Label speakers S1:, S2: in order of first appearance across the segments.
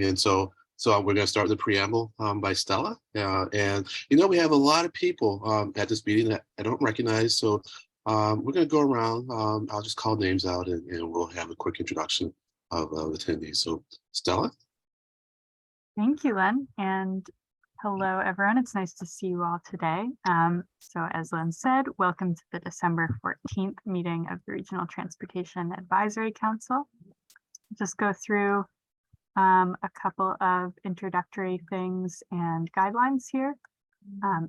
S1: And so we're going to start the preamble by Stella. And we have a lot of people at this meeting that I don't recognize. So we're going to go around. I'll just call names out and we'll have a quick introduction of attendees. So Stella.
S2: Thank you, Len. And hello, everyone. It's nice to see you all today. So as Len said, welcome to the December 14th meeting of the Regional Transportation Advisory Council. Just go through a couple of introductory things and guidelines here.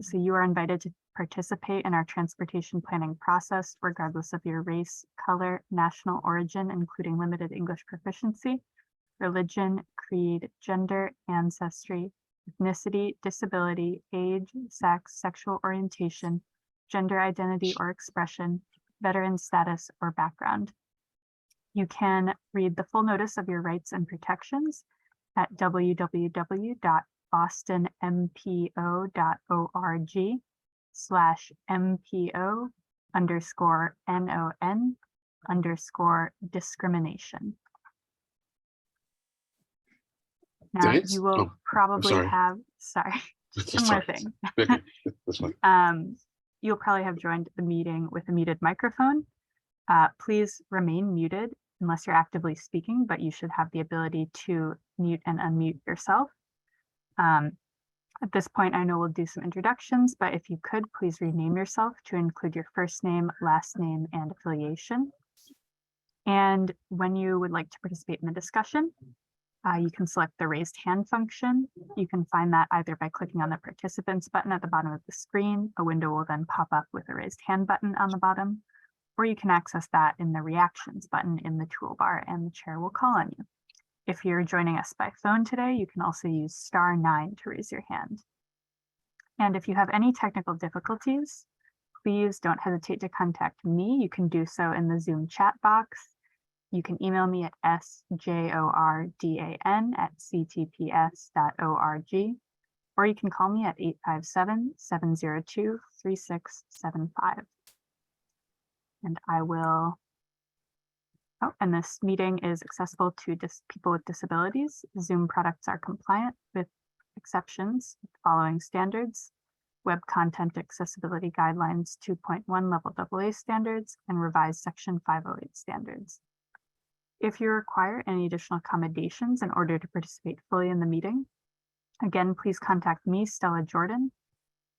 S2: So you are invited to participate in our transportation planning process, regardless of your race, color, national origin, including limited English proficiency, religion, creed, gender, ancestry, ethnicity, disability, age, sex, sexual orientation, gender identity or expression, veteran status, or background. You can read the full notice of your rights and protections at www.bostonmpo.org/MPO_non-discrimination. Now you will probably have, one more thing.
S1: Okay. That's fine.
S2: You'll probably have joined the meeting with a muted microphone. Please remain muted unless you're actively speaking, but you should have the ability to mute and unmute yourself. At this point, I know we'll do some introductions, but if you could, please rename yourself to include your first name, last name, and affiliation. And when you would like to participate in the discussion, you can select the raised hand function. You can find that either by clicking on the participants button at the bottom of the screen. A window will then pop up with a raised hand button on the bottom, or you can access that in the reactions button in the toolbar and the chair will call on you. If you're joining us by phone today, you can also use *9 to raise your hand. And if you have any technical difficulties, please don't hesitate to contact me. You can do so in the Zoom chat box. You can email me at sjoardan@ctps.org, or you can call me at 857-702-3675. And I will, and this meeting is accessible to people with disabilities. Zoom products are compliant with exceptions, following standards, Web Content Accessibility Guidelines 2.1 Level AA standards, and revised Section 508 standards. If you require any additional accommodations in order to participate fully in the meeting, again, please contact me, Stella Jordan,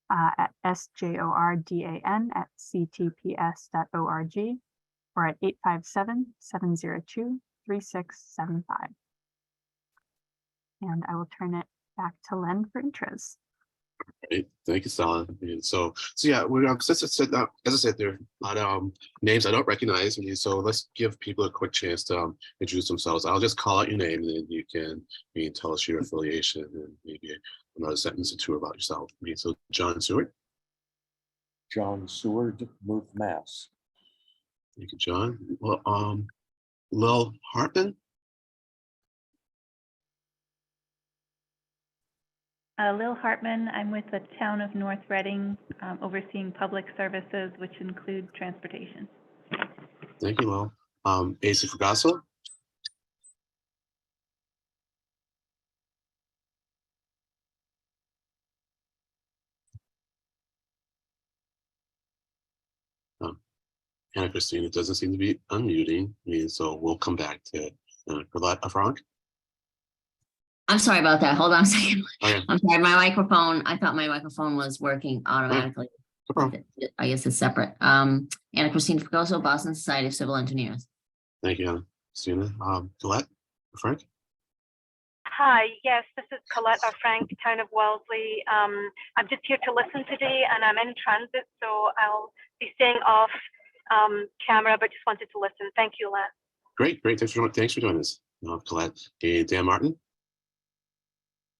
S2: at sjoardan@ctps.org or at 857-702-3675. And I will turn it back to Len for intros.
S1: Great. Thank you, Stella. And so yeah, we're as I said, there are a lot of names I don't recognize. So let's give people a quick chance to introduce themselves. I'll just call out your name, and then you can tell us your affiliation and maybe another sentence or two about yourself. So John Seward.
S3: John Seward, Move, Mass.
S1: Thank you, John. Well, Lil Hartman.
S4: Lil Hartman, I'm with the town of North Reading, overseeing public services, which include transportation.
S1: Thank you, Lil. Asa Fugasso. Anna Christine, it doesn't seem to be unmuting, so we'll come back to Colette Afranc.
S5: I'm sorry about that. Hold on a second.
S1: Okay.
S5: I'm sorry, my microphone, I thought my microphone was working automatically.
S1: No problem.
S5: I guess it's separate. Anna Christine Fugasso, Boston Society of Civil Engineers.
S1: Thank you, Anna Christina. Colette Afranc.
S6: Hi, yes, this is Colette Afranc, town of Wellesley. I'm just here to listen today, and I'm in transit, so I'll be staying off camera, but just wanted to listen. Thank you, Len.
S1: Great. Thanks for joining us, Colette. Hey, Dan Martin.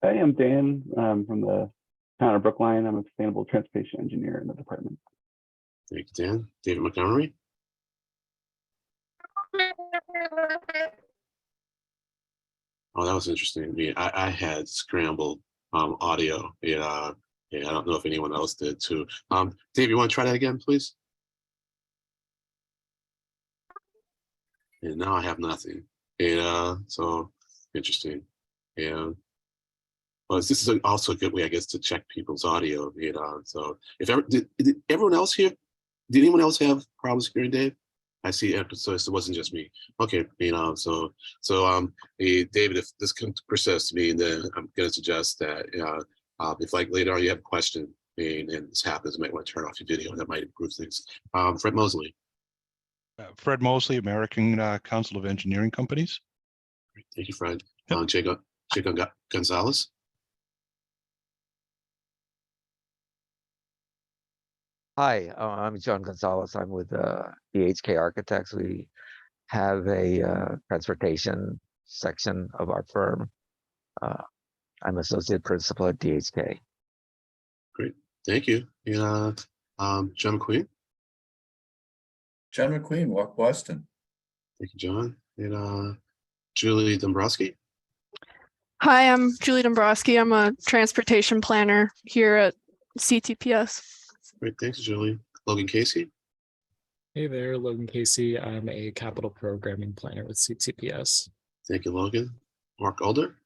S7: Hey, I'm Dan from the town of Brookline. I'm a sustainable transportation engineer in the department.
S1: Thank you, Dan. David Montgomery. Oh, that was interesting. I had scrambled audio. I don't know if anyone else did too. Dave, you want to try that again, please? And now I have nothing. So interesting. And well, this is also a good way, I guess, to check people's audio. So if ever did everyone else here? Did anyone else have problems hearing Dave? I see. So it wasn't just me. Okay, so hey, David, if this can persist, then I'm going to suggest that if like later on you have a question, and this happens, you might want to turn off your video. That might improve things. Fred Mosley.
S8: Fred Mosley, American Council of Engineering Companies.
S1: Great, thank you, Fred.
S8: Yep.
S1: Jacob Gonzalez.
S9: Hi, I'm John Gonzalez. I'm with DHK Architects. We have a transportation section of our firm. I'm associate principal at DHK.
S1: Great, thank you. John McQueen.
S10: John McQueen, Walk Boston.
S1: Thank you, John. And Julie Dombrowski.
S11: Hi, I'm Julie Dombrowski. I'm a transportation planner here at CTPS.
S1: Great, thanks, Julie. Logan Casey.
S12: Hey there, Logan Casey. I'm a capital programming planner with CTPS.
S1: Thank you, Logan. Mark Alder.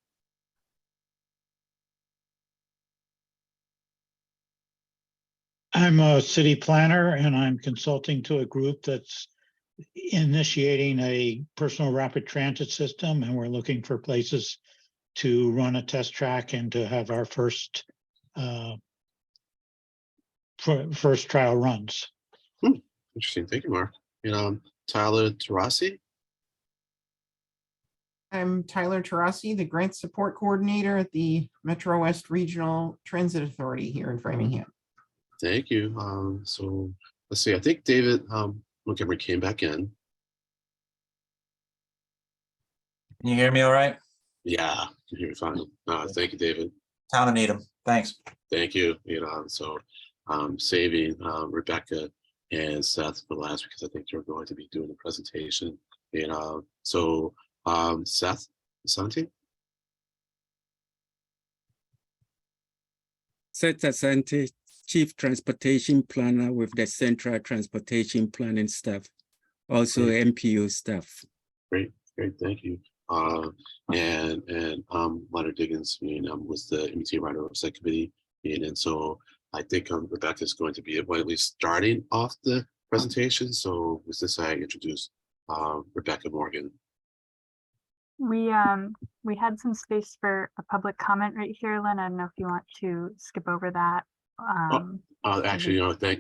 S13: I'm a city planner and I'm consulting to a group that's initiating a personal rapid transit system, and we're looking for places to run a test track and to have our first trial runs.
S1: Interesting. Thank you, Mark. And Tyler Tarasi.
S14: I'm Tyler Tarasi, the Grant Support Coordinator at the Metro West Regional Transit Authority here in Framingham.
S1: Thank you. So let's see. I think David Montgomery came back in.
S10: Can you hear me all right?
S1: Yeah, I can hear you fine. Thank you, David.
S10: Town of Needham. Thanks.
S1: Thank you. So saving Rebecca and Seth for last, because I think they're going to be doing the presentation. And Seth, 17.
S15: Seth Asante, Chief Transportation Planner with the Central Transportation Planning Staff, also MPO staff.
S1: Great, thank you. And Leonard Diggins, was the MT writer of subcommittee, and so I think Rebecca is going to be at least starting off the presentation. So with this, I introduce Rebecca Morgan.
S2: We had some space for a public comment right here, Lynn. I don't know if you want to skip over that.
S1: Actually,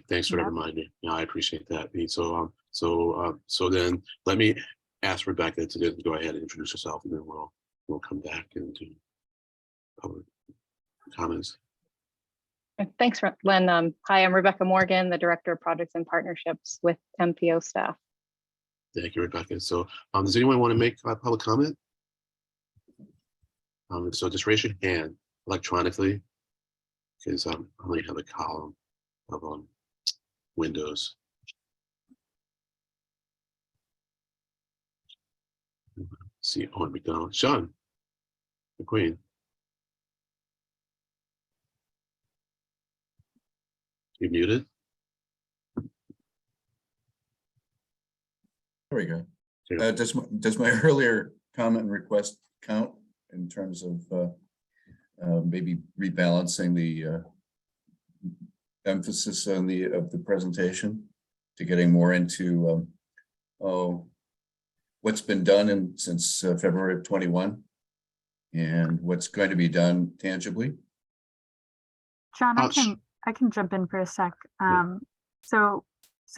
S1: thanks for the reminder. I appreciate that. And so then let me ask Rebecca to go ahead and introduce herself, and then we'll come back and do public comments.
S16: Thanks, Lynn. Hi, I'm Rebecca Morgan, the Director of Projects and Partnerships with MPO staff.
S1: Thank you, Rebecca. So does anyone want to make a public comment? So just raise your hand electronically, because I only have a column of windows. See, Owen McDonald. Sean McQueen. You're muted.
S10: There we go. Does my earlier comment and request count in terms of maybe rebalancing the emphasis on of the presentation to getting more into what's been done since February of 21 and what's going to be done tangibly?
S2: John, I can jump in for a sec. So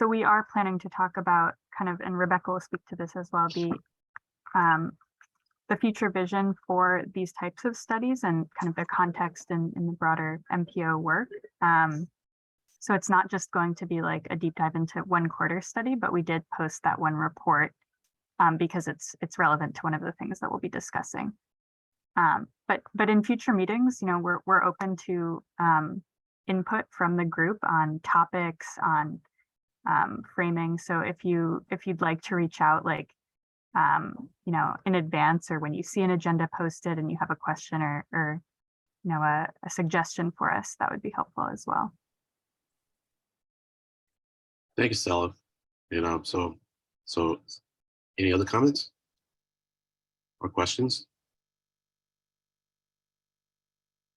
S2: we are planning to talk about kind of, and Rebecca will speak to this as well, the future vision for these types of studies and kind of their context in the broader MPO work. So it's not just going to be like a deep dive into one quarter study, but we did post that one report because it's relevant to one of the things that we'll be discussing. But in future meetings, we're open to input from the group on topics, on framing. So if you'd like to reach out, like in advance, or when you see an agenda posted and you have a question or a suggestion for us, that would be helpful as well.
S1: Thank you, Stella. So any other comments or questions?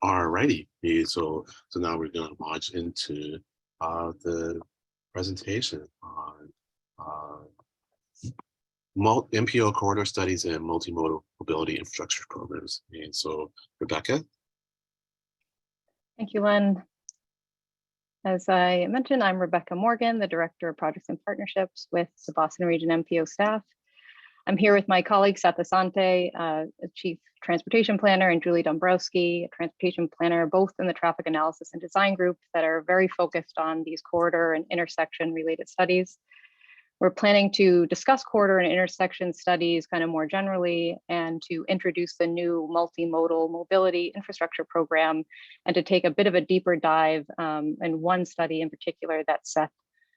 S1: Alrighty, so now we're gonna launch into the presentation on MPO corridor studies and multimodal mobility infrastructure programs. And so Rebecca.
S16: Thank you, Len. As I mentioned, I'm Rebecca Morgan, the Director of Projects and Partnerships with the Boston Region MPO staff. I'm here with my colleague Seth Asante, Chief Transportation Planner, and Julie Dombrowski, a Transportation Planner, both in the Traffic Analysis and Design Group that are very focused on these corridor and intersection related studies. We're planning to discuss corridor and intersection studies kind of more generally, and to introduce the new multimodal mobility infrastructure program, and to take a bit of a deeper dive in one study in particular that Seth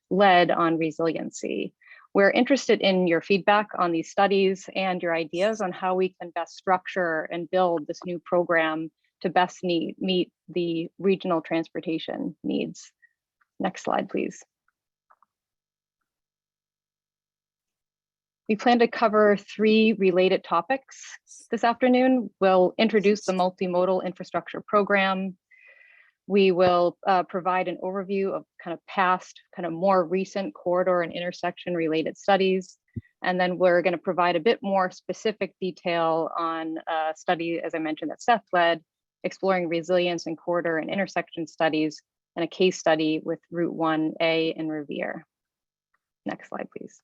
S16: led on resiliency. We're interested in your feedback on these studies and your ideas on how we can best structure and build this new program to best meet the regional transportation needs. Next slide, please. We plan to cover 3 related topics this afternoon. We'll introduce the multimodal infrastructure program. We will provide an overview of kind of past, kind of more recent corridor and intersection related studies. And then we're going to provide a bit more specific detail on a study, as I mentioned, that Seth led, exploring resilience in corridor and intersection studies, and a case study with Route 1A in Revere. Next slide, please.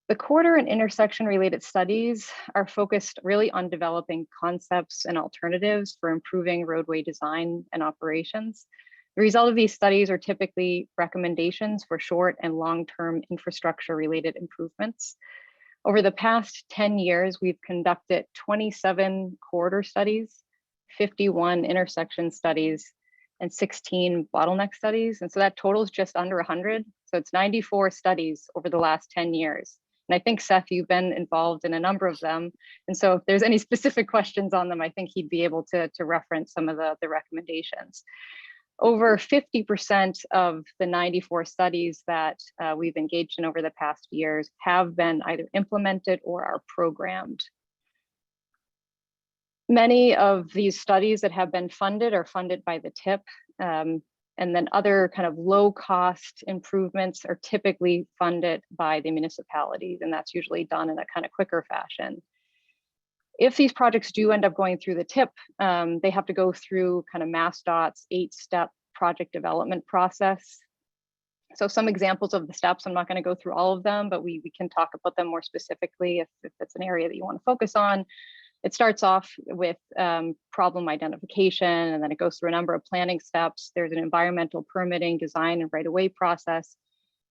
S16: The corridor and intersection related studies are focused really on developing concepts and alternatives for improving roadway design and operations. The result of these studies are typically recommendations for short and long-term infrastructure related improvements. Over the past 10 years, we've conducted 27 corridor studies, 51 intersection studies, and 16 bottleneck studies. And so that totals just under 100. So it's 94 studies over the last 10 years. And I think, Seth, you've been involved in a number of them. And so if there's any specific questions on them, I think he'd be able to reference some of the recommendations. Over 50% of the 94 studies that we've engaged in over the past years have been either implemented or are programmed. Many of these studies that have been funded are funded by the TIP. And then other kind of low cost improvements are typically funded by the municipalities, and that's usually done in a kind of quicker fashion. If these projects do end up going through the TIP, they have to go through kind of MassDOT's 8-step project development process. So some examples of the steps, I'm not going to go through all of them, but we can talk about them more specifically if it's an area that you want to focus on. It starts off with problem identification, and then it goes through a number of planning steps. There's an environmental permitting, design, and right-of-way process.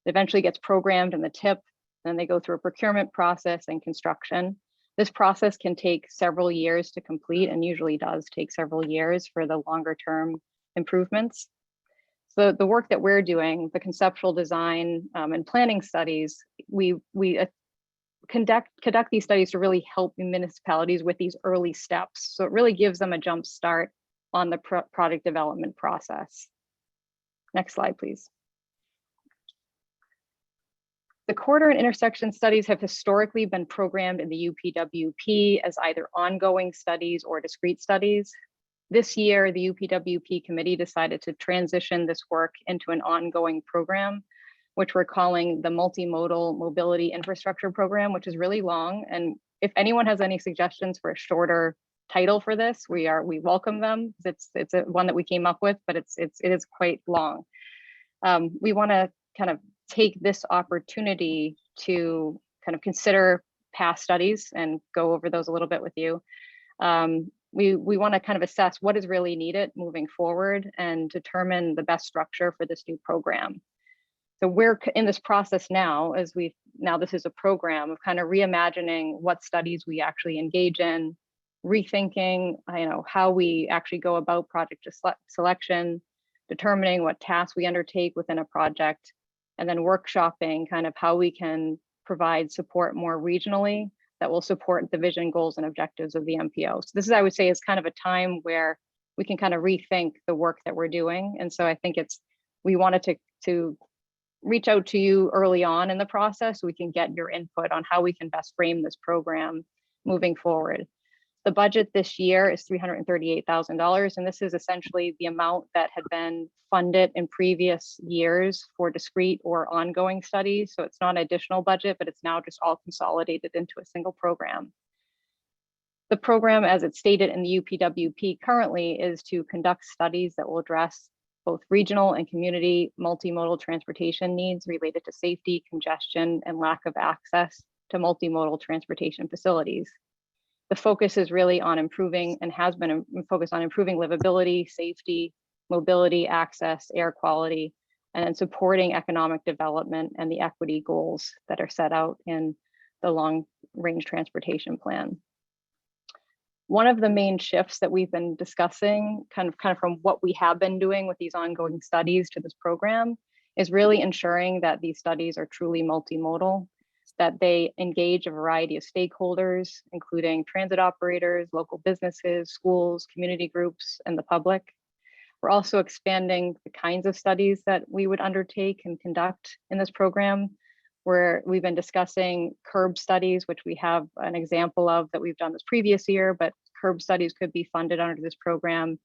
S16: It eventually gets programmed in the TIP. Then they go through a procurement process and construction. This process can take several years to complete, and usually does take several years for the longer-term improvements. So the work that we're doing, the conceptual design and planning studies, we conduct these studies to really help municipalities with these early steps. So it really gives them a jump start on the product development process. Next slide, please. The corridor and intersection studies have historically been programmed in the UPWP as either ongoing studies or discrete studies. This year, the UPWP committee decided to transition this work into an ongoing program, which we're calling the Multimodal Mobility Infrastructure Program, which is really long. And if anyone has any suggestions for a shorter title for this, we welcome them. It's one that we came up with, but it is quite long. We want to kind of take this opportunity to kind of consider past studies and go over those a little bit with you. We want to kind of assess what is really needed moving forward and determine the best structure for this new program. So we're in this process now, now this is a program of kind of reimagining what studies we actually engage in, rethinking, how we actually go about project selection, determining what tasks we undertake within a project, and then workshopping kind of how we can provide support more regionally that will support the vision, goals, and objectives of the MPO. So this is, I would say, is kind of a time where we can kind of rethink the work that we're doing. And so I think we wanted to reach out to you early on in the process so we can get your input on how we can best frame this program moving forward. The budget this year is $338,000, and this is essentially the amount that had been funded in previous years for discrete or ongoing studies. So it's not an additional budget, but it's now just all consolidated into a single program. The program, as it's stated in the UPWP currently, is to conduct studies that will address both regional and community multimodal transportation needs related to safety, congestion, and lack of access to multimodal transportation facilities. The focus is really on improving and has been focused on improving livability, safety, mobility, access, air quality, and then supporting economic development and the equity goals that are set out in the long-range transportation plan. One of the main shifts that we've been discussing, kind of from what we have been doing with these ongoing studies to this program, is really ensuring that these studies are truly multimodal, that they engage a variety of stakeholders, including transit operators, local businesses, schools, community groups, and the public. We're also expanding the kinds of studies that we would undertake and conduct in this program, where we've been discussing curb studies, which we have an example of that we've done this previous year, but curb studies could be funded under this program,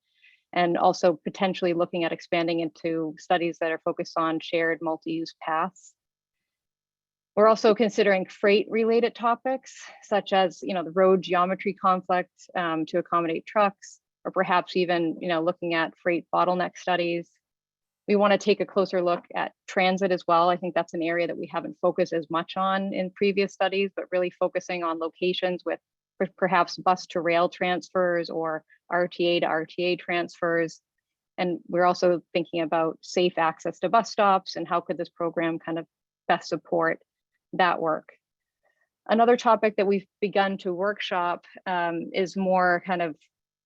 S16: and also potentially looking at expanding into studies that are focused on shared multi-use paths. We're also considering freight-related topics, such as the road geometry conflict to accommodate trucks, or perhaps even looking at freight bottleneck studies. We want to take a closer look at transit as well. I think that's an area that we haven't focused as much on in previous studies, but really focusing on locations with perhaps bus to rail transfers or RTA to RTA transfers. And we're also thinking about safe access to bus stops and how could this program kind of best support that work. Another topic that we've begun to workshop is more kind of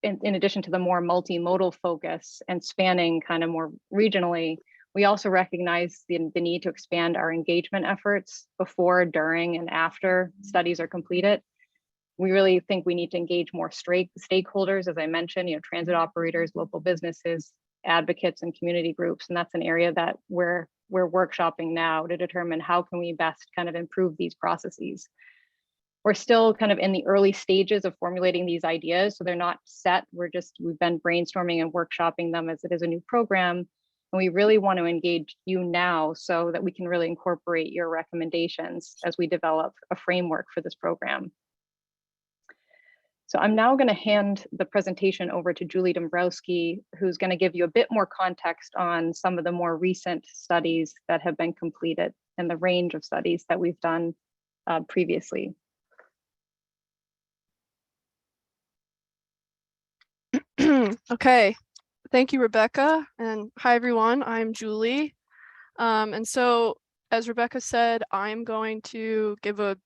S16: in addition to the more multimodal focus and spanning kind of more regionally, we also recognize the need to expand our engagement efforts before, during, and after studies are completed. We really think we need to engage more stakeholders, as I mentioned, transit operators, local businesses, advocates, and community groups. And that's an area that we're workshopping now to determine how can we best kind of improve these processes. We're still kind of in the early stages of formulating these ideas, so they're not set. We've been brainstorming and workshopping them as it is a new program. And we really want to engage you now so that we can really incorporate your recommendations as we develop a framework for this program. So I'm now going to hand the presentation over to Julie Dombrowski, who's going to give you a bit more context on some of the more recent studies that have been completed and the range of studies that we've done previously.
S11: Okay, thank you, Rebecca. And hi, everyone, I'm Julie. And so, as Rebecca said, I'm going to give a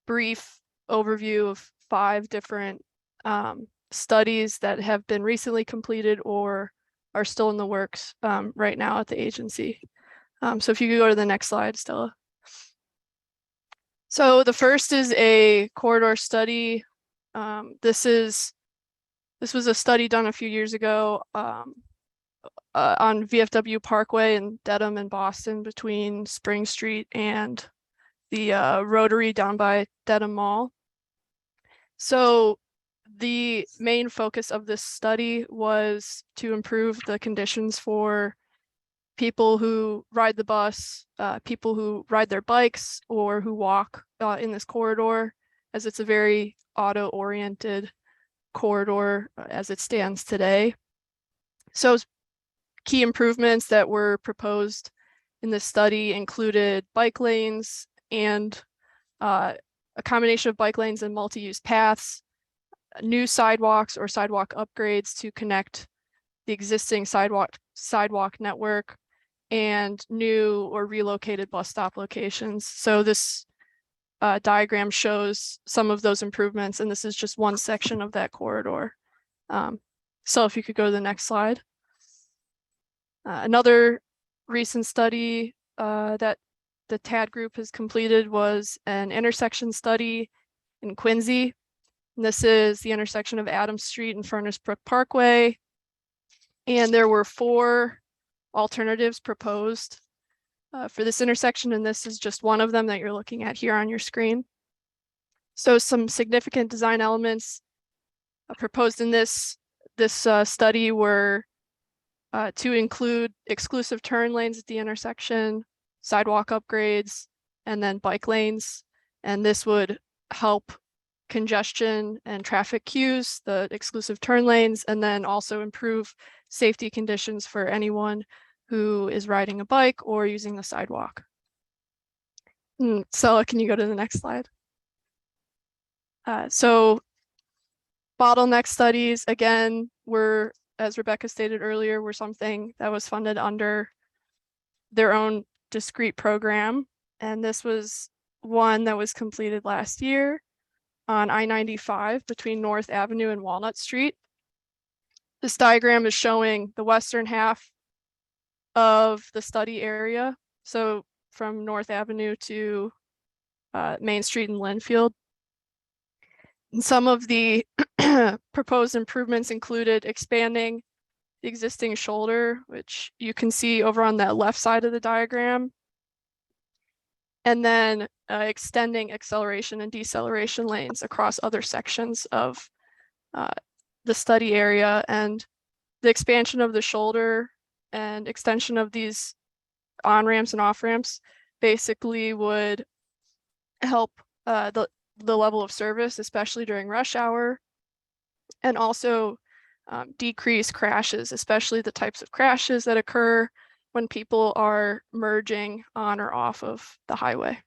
S11: brief overview of 5 different studies that have been recently completed or are still in the works right now at the agency. So if you could go to the next slide, Stella. So the first is a corridor study. This was a study done a few years ago on VFW Parkway in Dedham and Boston between Spring Street and the Rotary down by Dedham Mall. So the main focus of this study was to improve the conditions for people who ride the bus, people who ride their bikes, or who walk in this corridor, as it's a very auto-oriented corridor as it stands today. So key improvements that were proposed in this study included bike lanes and a combination of bike lanes and multi-use paths, new sidewalks or sidewalk upgrades to connect the existing sidewalk network, and new or relocated bus stop locations. So this diagram shows some of those improvements, and this is just one section of that corridor. So if you could go to the next slide. Another recent study that the TAD group has completed was an intersection study in Quincy. And this is the intersection of Adams Street and Furnace Brook Parkway. And there were 4 alternatives proposed for this intersection, and this is just one of them that you're looking at here on your screen. So some significant design elements proposed in this study were to include exclusive turn lanes at the intersection, sidewalk upgrades, and then bike lanes. And this would help congestion and traffic queues, the exclusive turn lanes, and then also improve safety conditions for anyone who is riding a bike or using the sidewalk. Stella, can you go to the next slide? So bottleneck studies, again, were, as Rebecca stated earlier, were something that was funded under their own discrete program. And this was one that was completed last year on I-95 between North Avenue and Walnut Street. This diagram is showing the western half of the study area. So from North Avenue to Main Street and Linfield. And some of the proposed improvements included expanding the existing shoulder, which you can see over on that left side of the diagram. And then extending acceleration and deceleration lanes across other sections of the study area. And the expansion of the shoulder and extension of these on-ramps and off-ramps basically would help the level of service, especially during rush hour, and also decrease crashes, especially the types of crashes that occur when people are merging on or off of the highway.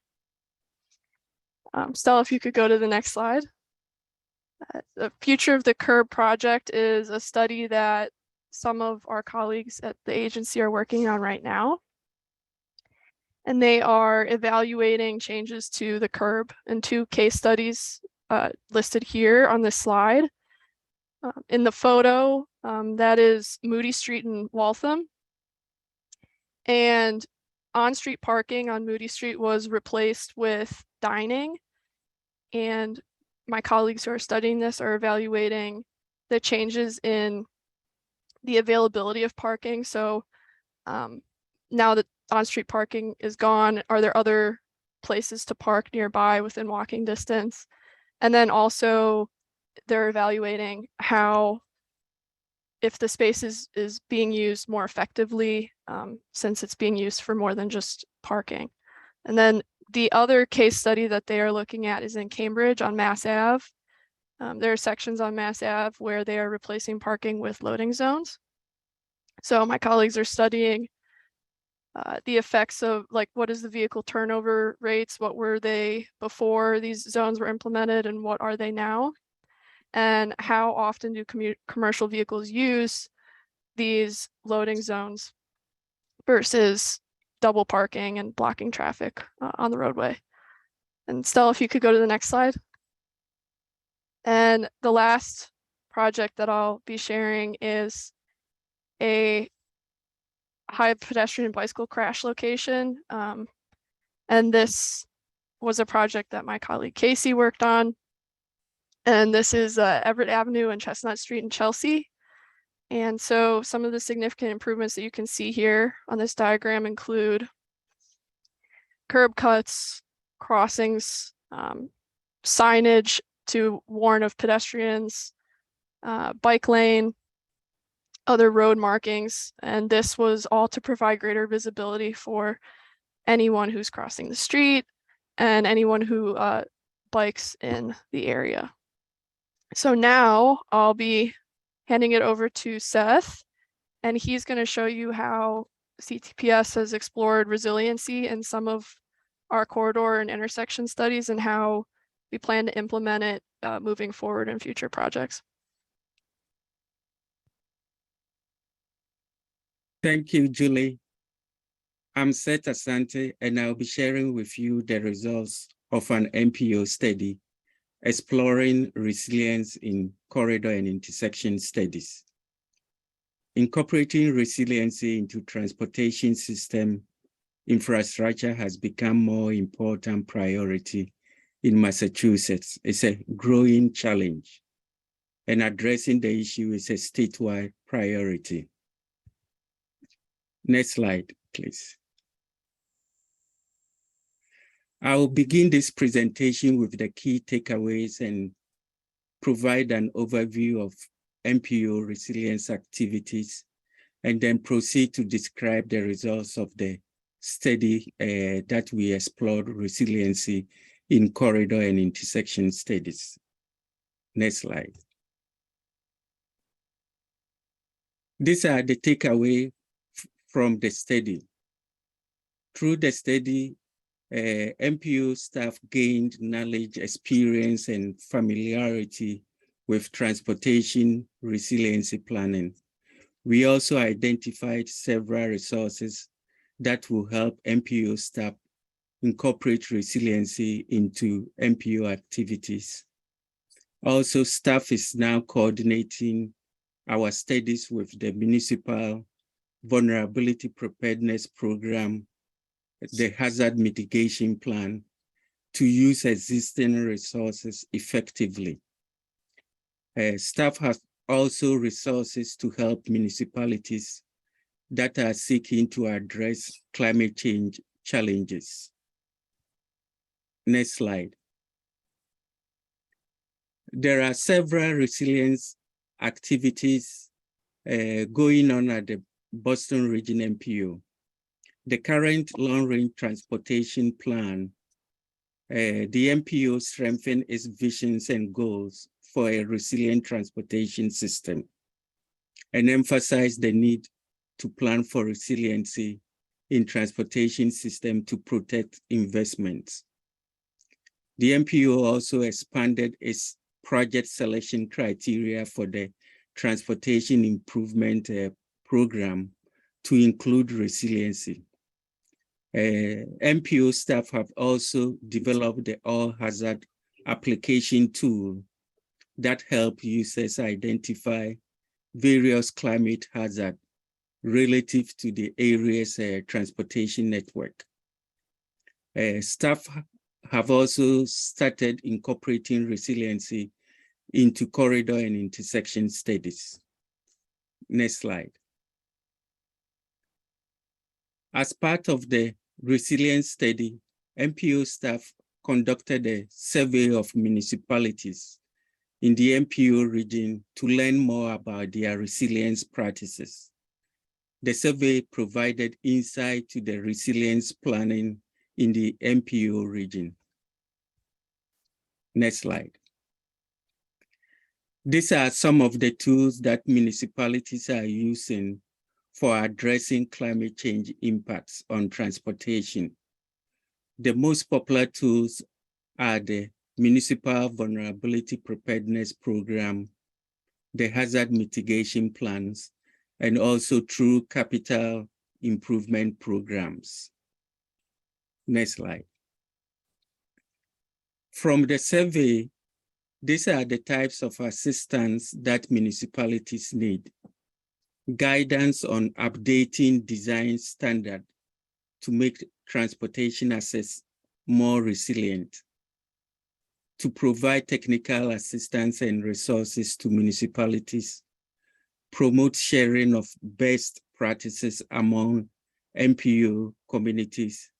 S11: Stella, if you could go to the next slide. The Future of the Curb project is a study that some of our colleagues at the agency are working on right now. And they are evaluating changes to the curb in 2 case studies listed here on this slide. In the photo, that is Moody Street in Waltham. And on-street parking on Moody Street was replaced with dining. And my colleagues who are studying this are evaluating the changes in the availability of parking. So now that on-street parking is gone, are there other places to park nearby within walking distance? And then also they're evaluating how, if the space is being used more effectively, since it's being used for more than just parking. And then the other case study that they are looking at is in Cambridge on Mass Ave. There are sections on Mass Ave where they are replacing parking with loading zones. So my colleagues are studying the effects of, like, what is the vehicle turnover rates? What were they before these zones were implemented, and what are they now? And how often do commercial vehicles use these loading zones versus double parking and blocking traffic on the roadway? And Stella, if you could go to the next slide. And the last project that I'll be sharing is a high pedestrian and bicycle crash location. And this was a project that my colleague Casey worked on. And this is Everett Avenue and Chestnut Street in Chelsea. And so some of the significant improvements that you can see here on this diagram include curb cuts, crossings, signage to warn of pedestrians, bike lane, other road markings. And this was all to provide greater visibility for anyone who's crossing the street and anyone who bikes in the area. So now I'll be handing it over to Seth, and he's going to show you how CTPS has explored resiliency in some of our corridor and intersection studies and how we plan to implement it moving forward in future projects.
S15: Thank you, Julie. I'm Seth Asante, and I'll be sharing with you the results of an MPO study exploring resilience in corridor and intersection studies. Incorporating resiliency into transportation system infrastructure has become more important priority in Massachusetts. It's a growing challenge, and addressing the issue is a statewide priority. Next slide, please. I will begin this presentation with the key takeaways and provide an overview of MPO resilience activities, and then proceed to describe the results of the study that we explored resiliency in corridor and intersection studies. Next slide. These are the takeaway from the study. Through the study, MPO staff gained knowledge, experience, and familiarity with transportation resiliency planning. We also identified several resources that will help MPO staff incorporate resiliency into MPO activities. Also, staff is now coordinating our studies with the Municipal Vulnerability Preparedness Program, the Hazard Mitigation Plan, to use existing resources effectively. Staff has also resources to help municipalities that are seeking to address climate change challenges. Next slide. There are several resilience activities going on at the Boston Region MPO. The current long-range transportation plan, the MPO strengthened its visions and goals for a resilient transportation system and emphasized the need to plan for resiliency in transportation system to protect investments. The MPO also expanded its project selection criteria for the Transportation Improvement Program to include resiliency. MPO staff have also developed the All Hazard application tool that help users identify various climate hazards relative to the area's transportation network. Staff have also started incorporating resiliency into corridor and intersection studies. Next slide. As part of the resilience study, MPO staff conducted a survey of municipalities in the MPO region to learn more about their resilience practices. The survey provided insight to the resilience planning in the MPO region. Next slide. These are some of the tools that municipalities are using for addressing climate change impacts on transportation. The most popular tools are the Municipal Vulnerability Preparedness Program, the Hazard Mitigation Plans, and also through capital improvement programs. Next slide. From the survey, these are the types of assistance that municipalities need. Guidance on updating design standard to make transportation access more resilient, to provide technical assistance and resources to municipalities, promote sharing of best practices among MPO communities,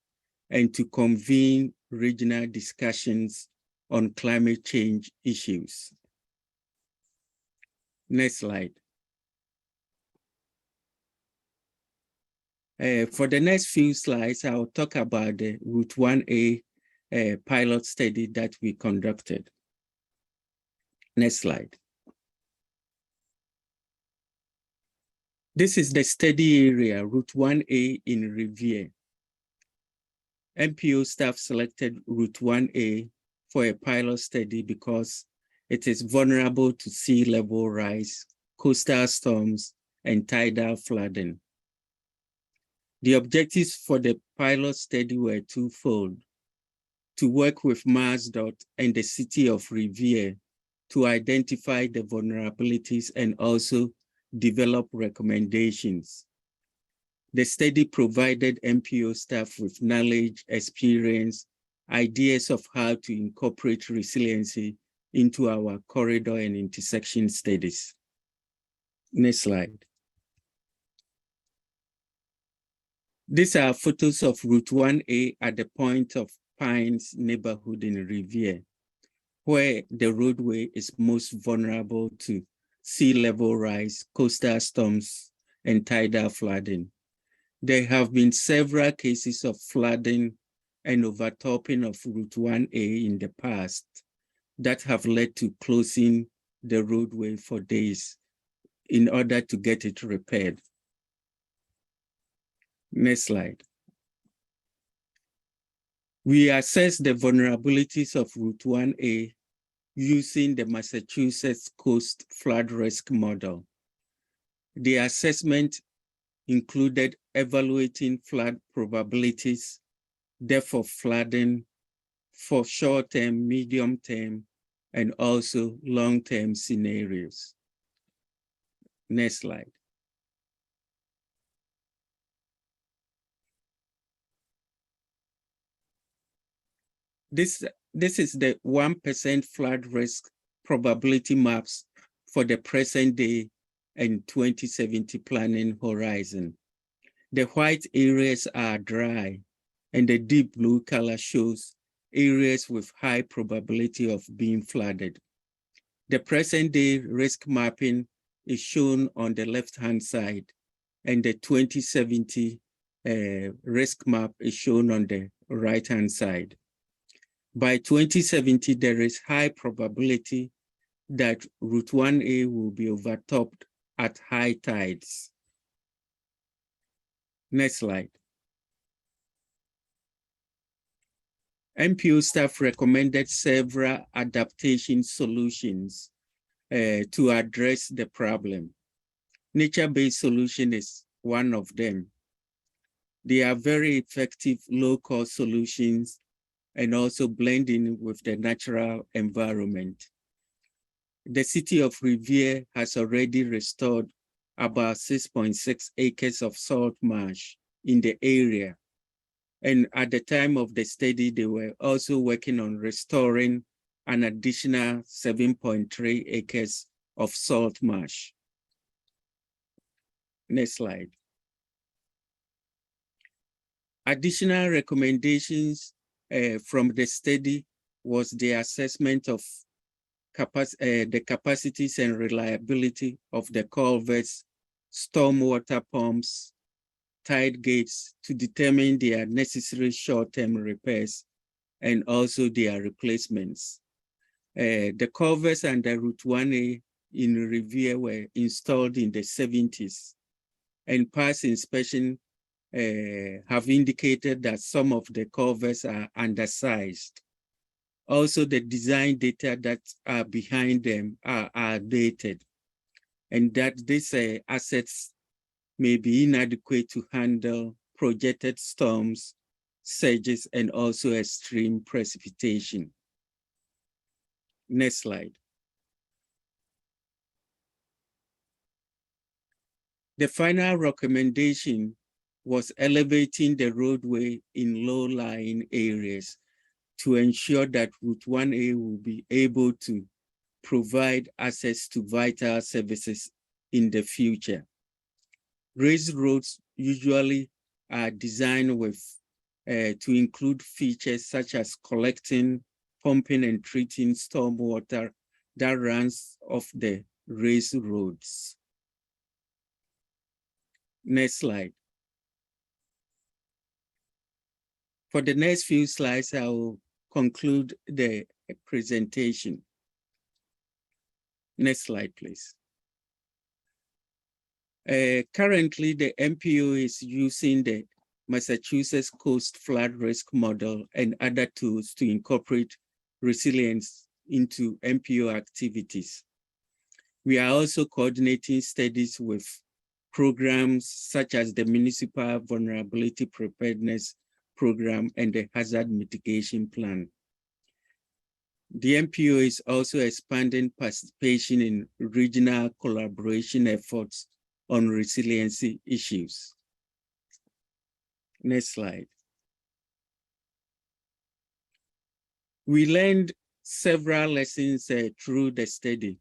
S15: and to convene regional discussions on climate change issues. Next slide. For the next few slides, I'll talk about the Route 1A pilot study that we conducted. Next slide. This is the study area, Route 1A in Riviere. MPO staff selected Route 1A for a pilot study because it is vulnerable to sea level rise, coastal storms, and tidal flooding. The objectives for the pilot study were twofold: to work with MassDOT and the city of Riviere to identify the vulnerabilities and also develop recommendations. The study provided MPO staff with knowledge, experience, ideas of how to incorporate resiliency into our corridor and intersection studies. Next slide. These are photos of Route 1A at the Point of Pines neighborhood in Riviere. where the roadway is most vulnerable to sea level rise, coastal storms, and tidal flooding. There have been several cases of flooding and overtopping of Route 1A in the past that have led to closing the roadway for days in order to get it repaired. Next slide. We assess the vulnerabilities of Route 1A using the Massachusetts Coast Flood Risk Model. The assessment included evaluating flood probabilities, depth of flooding for short-term, medium-term, and also long-term scenarios. Next slide. This is the 1% flood risk probability maps for the present day and 2070 planning horizon. The white areas are dry, and the deep blue color shows areas with high probability of being flooded. The present day risk mapping is shown on the left-hand side, and the 2070 risk map is shown on the right-hand side. By 2070, there is high probability that Route 1A will be overtopped at high tides. Next slide. MPO staff recommended several adaptation solutions to address the problem. Nature-based solution is one of them. They are very effective low-cost solutions and also blending with the natural environment. The city of Revere has already restored about 6.6 acres of salt marsh in the area. And at the time of the study, they were also working on restoring an additional 7.3 acres of salt marsh. Next slide. Additional recommendations from the study was the assessment of the capacities and reliability of the culverts, stormwater pumps, tide gates to determine their necessary short-term repairs and also their replacements. The culverts and the Route 1A in Revere were installed in the 70s, and past inspection have indicated that some of the culverts are undersized. Also, the design data that are behind them are outdated, and that these assets may be inadequate to handle projected storms, surges, and also extreme precipitation. Next slide. The final recommendation was elevating the roadway in low-lying areas to ensure that Route 1A will be able to provide access to vital services in the future. Raised roads usually are designed with to include features such as collecting, pumping, and treating stormwater that runs off the raised roads. Next slide. For the next few slides, I will conclude the presentation. Next slide, please. Currently, the MPO is using the Massachusetts Coast Flood Risk Model and other tools to incorporate resilience into MPO activities. We are also coordinating studies with programs such as the Municipal Vulnerability Preparedness Program and the Hazard Mitigation Plan. The MPO is also expanding participation in regional collaboration efforts on resiliency issues. Next slide. We learned several lessons through the study.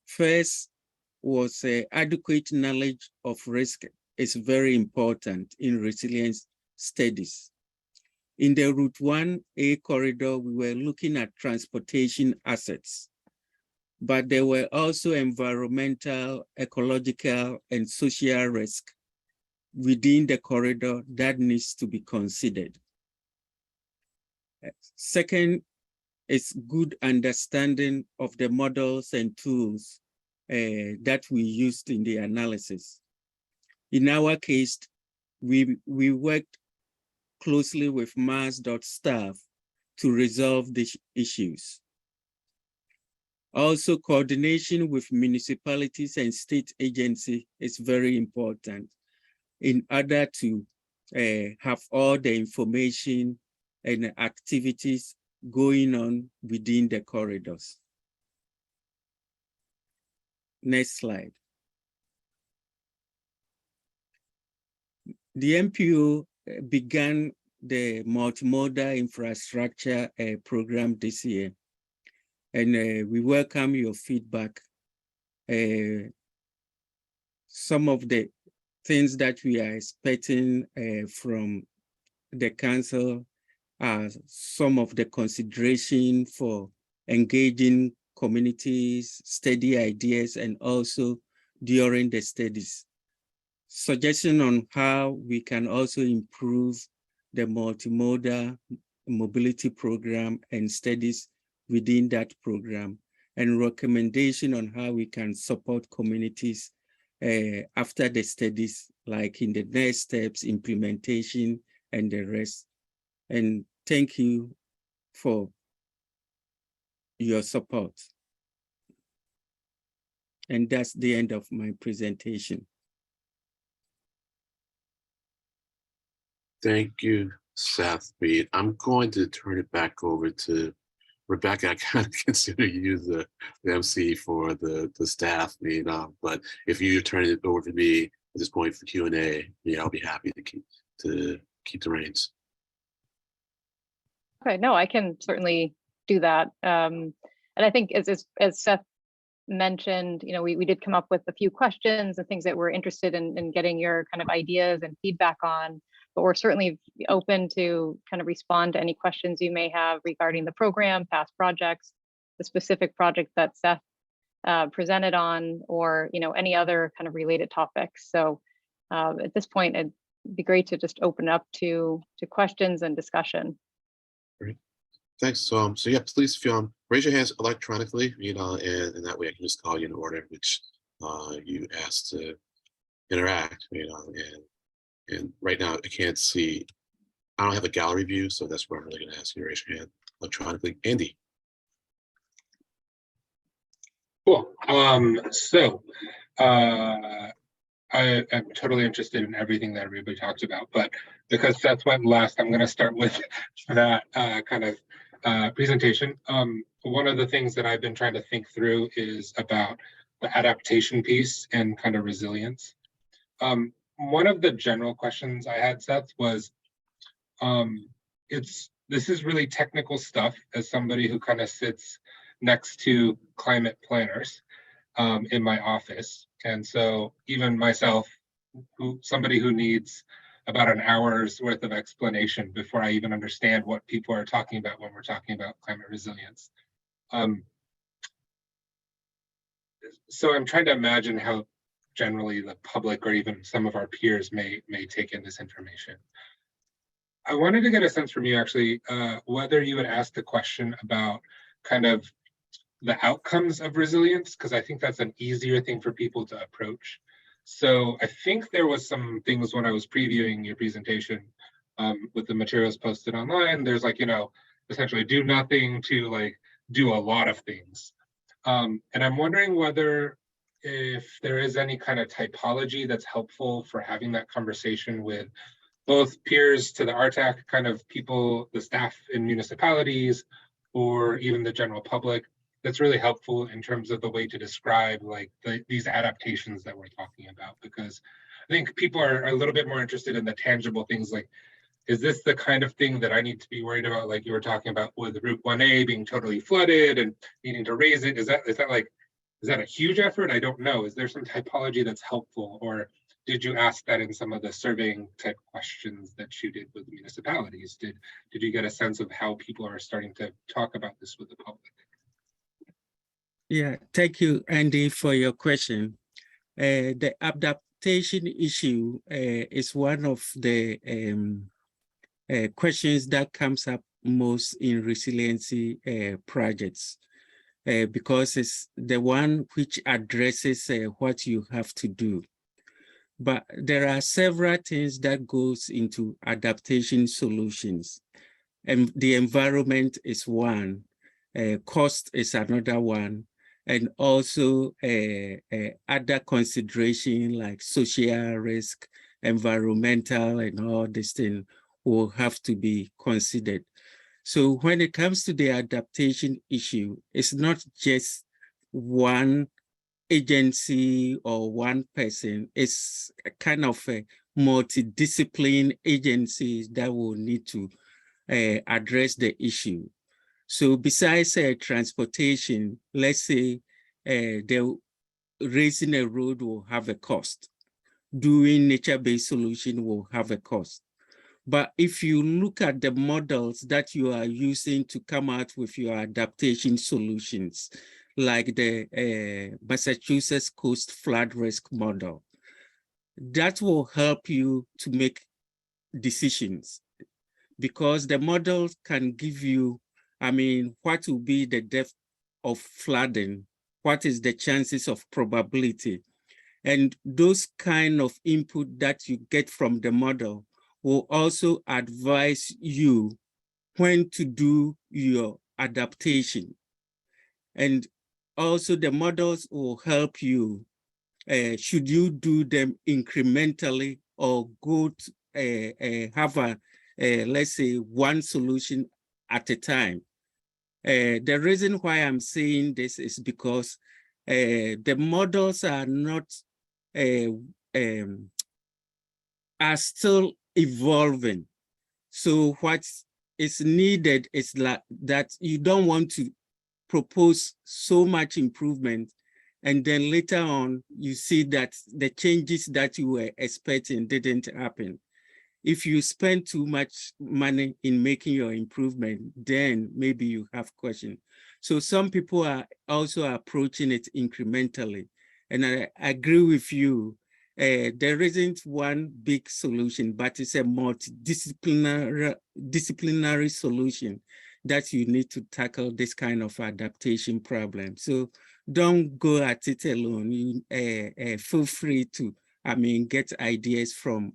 S15: First was adequate knowledge of risk is very important in resilience studies. In the Route 1A corridor, we were looking at transportation assets, but there were also environmental, ecological, and social risk within the corridor that needs to be considered. Second is good understanding of the models and tools that we used in the analysis. In our case, we worked closely with MassDOT staff to resolve these issues. Also, coordination with municipalities and state agencies is very important in order to have all the information and activities going on within the corridors. Next slide. The MPO began the multimodal infrastructure program this year, and we welcome your feedback. Some of the things that we are expecting from the council are some of the consideration for engaging communities, study ideas, and also during the studies. Suggestion on how we can also improve the multimodal mobility program and studies within that program, and recommendation on how we can support communities after the studies, like in the next steps, implementation, and the rest. And thank you for your support. And that's the end of my presentation.
S1: Thank you, Seth Reed. I'm going to turn it back over to Rebecca. I kind of consider you the MC for the staff meeting, but if you turn it over to me at this point for Q&A, I'll be happy to keep the reins.
S16: Okay, no, I can certainly do that. And I think as Seth mentioned, we did come up with a few questions and things that we're interested in getting your kind of ideas and feedback on, but we're certainly open to kind of respond to any questions you may have regarding the program, past projects, the specific project that Seth presented on, or any other kind of related topics. So at this point, it'd be great to just open up to questions and discussion.
S1: Great. Thanks. So yeah, please raise your hands electronically, and that way I can just call you in order which you asked to interact, and right now I can't see, I don't have a gallery view, so that's where I'm really going to ask you to raise your hand electronically. Andy.
S17: Cool. I am totally interested in everything that everybody talked about, but because Seth went last, I'm going to start with that kind of presentation. One of the things that I've been trying to think through is about the adaptation piece and kind of resilience. One of the general questions I had, Seth, was this is really technical stuff as somebody who kind of sits next to climate planners in my office. And so even myself, somebody who needs about an hour's worth of explanation before I even understand what people are talking about when we're talking about climate resilience. So I'm trying to imagine how generally the public or even some of our peers may take in this information. I wanted to get a sense from you actually, whether you would ask the question about kind of the outcomes of resilience, because I think that's an easier thing for people to approach. So I think there was some things when I was previewing your presentation with the materials posted online, there's like, essentially do nothing to do a lot of things. And I'm wondering whether if there is any kind of typology that's helpful for having that conversation with both peers to the RTAC kind of people, the staff in municipalities, or even the general public, that's really helpful in terms of the way to describe these adaptations that we're talking about, because I think people are a little bit more interested in the tangible things like, is this the kind of thing that I need to be worried about? Like you were talking about with Route 1A being totally flooded and needing to raise it. Is that a huge effort? I don't know. Is there some typology that's helpful, or did you ask that in some of the surveying type questions that you did with municipalities? Did you get a sense of how people are starting to talk about this with the public?
S15: Yeah, thank you, Andy, for your question. The adaptation issue is one of the questions that comes up most in resiliency projects because it's the one which addresses what you have to do. But there are several things that goes into adaptation solutions. And the environment is one, cost is another one, and also other consideration like social risk, environmental, and all these things will have to be considered. So when it comes to the adaptation issue, it's not just one agency or one person. It's a kind of a multidiscipline agencies that will need to address the issue. So besides transportation, let's say raising a road will have a cost. Doing nature-based solution will have a cost. But if you look at the models that you are using to come out with your adaptation solutions, like the Massachusetts Coast Flood Risk Model, that will help you to make decisions because the models can give you, I mean, what will be the depth of flooding, what is the chances of probability, and those kind of input that you get from the model will also advise you when to do your adaptation. And also the models will help you, should you do them incrementally or go to have let's say one solution at a time. The reason why I'm saying this is because the models are not, are still evolving. So what is needed is that you don't want to propose so much improvement and then later on you see that the changes that you were expecting didn't happen. If you spend too much money in making your improvement, then maybe you have questions. So some people are also approaching it incrementally. And I agree with you. There isn't one big solution, but it's a multidisciplinary solution that you need to tackle this kind of adaptation problem. So don't go at it alone. You feel free to, I mean, get ideas from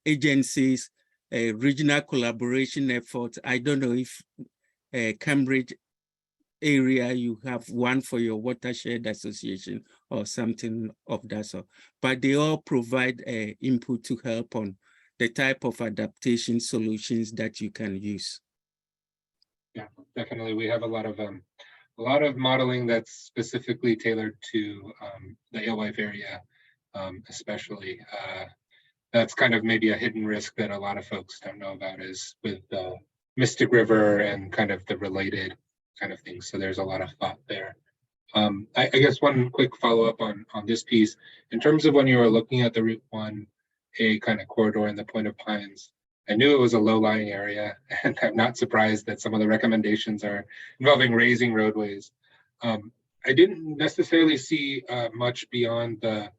S15: agencies, regional collaboration efforts. I don't know if Cambridge area you have one for your watershed association or something of that sort, but they all provide input to help on the type of adaptation solutions that you can use.
S17: Yeah, definitely. We have a lot of modeling that's specifically tailored to the Alewife area, especially. That's kind of maybe a hidden risk that a lot of folks don't know about is with the Mystic River and kind of the related kind of things. So there's a lot of thought there. I guess one quick follow-up on this piece, in terms of when you were looking at the Route 1A kind of corridor in the Point of Pines, I knew it was a low-lying area, and I'm not surprised that some of the recommendations are involving raising roadways. I didn't necessarily see much beyond the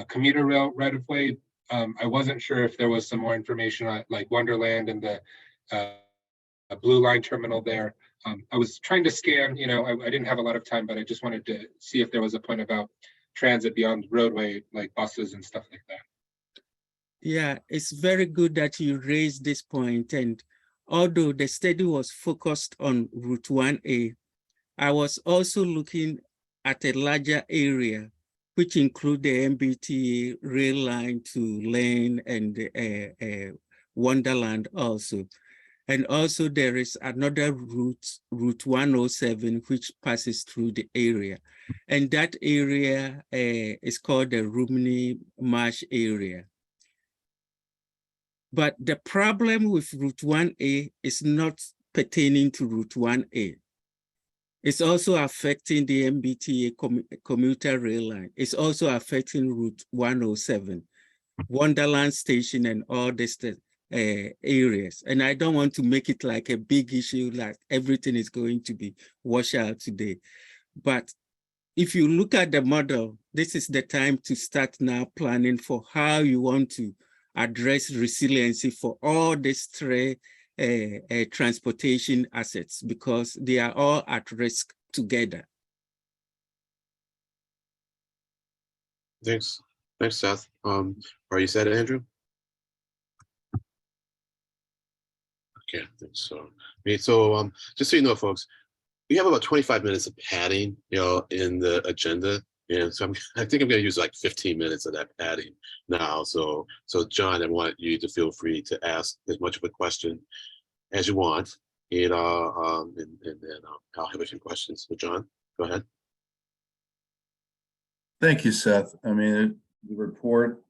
S17: commuter rail right-of-way. I wasn't sure if there was some more information on like Wonderland and the Blue Line terminal there. I was trying to scan, you know, I didn't have a lot of time, but I just wanted to see if there was a point about transit beyond roadway, like buses and stuff like that.
S15: Yeah, it's very good that you raised this point. And although the study was focused on Route 1A, I was also looking at a larger area, which include the MBTA rail line to Lane and Wonderland also. And also there is another route, Route 107, which passes through the area. And that area is called the Rumney Marsh area. But the problem with Route 1A is not pertaining to Route 1A. It's also affecting the MBTA commuter rail line. It's also affecting Route 107, Wonderland Station, and all these areas. And I don't want to make it like a big issue, like everything is going to be washed out today. But if you look at the model, this is the time to start now planning for how you want to address resiliency for all these three transportation assets, because they are all at risk together.
S1: Thanks, Seth. Are you set, Andrew? Okay, I think so. So just so you know, folks, we have about 25 minutes of padding, in the agenda. And so I think I'm going to use like 15 minutes of that padding now. So John, I want you to feel free to ask as much of a question as you want. And then I'll have a few questions. So John, go ahead.
S10: Thank you, Seth. I mean, the report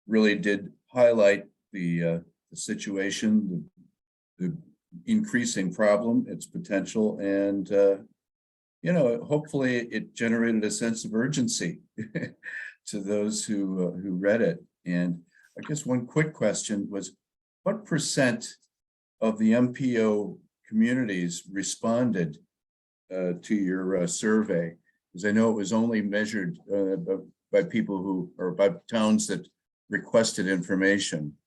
S10: really did highlight the situation, the increasing problem, its potential, and hopefully it generated a sense of urgency to those who read it. And I guess one quick question was, what % of the MPO communities responded to your survey? Because I know it was only measured by people by towns that requested information.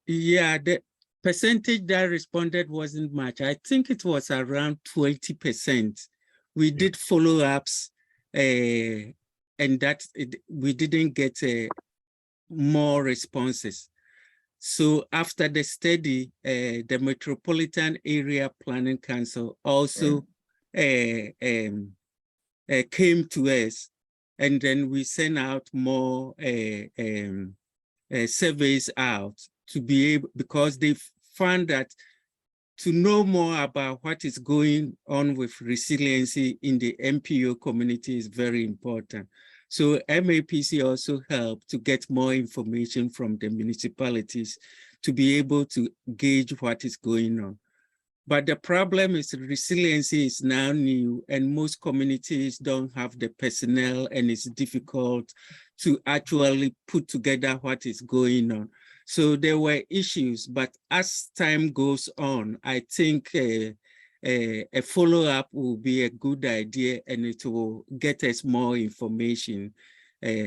S15: Yeah, the percentage that responded wasn't much. I think it was around 20%. We did follow-ups, and we didn't get more responses. So after the study, the Metropolitan Area Planning Council also came to us, and then we sent out more surveys out to be able, because they found that to know more about what is going on with resiliency in the MPO community is very important. So MAPC also helped to get more information from the municipalities to be able to gauge what is going on. But the problem is resiliency is now new, and most communities don't have the personnel, and it's difficult to actually put together what is going on. So there were issues, but as time goes on, I think a follow-up will be a good idea, and it will get us more information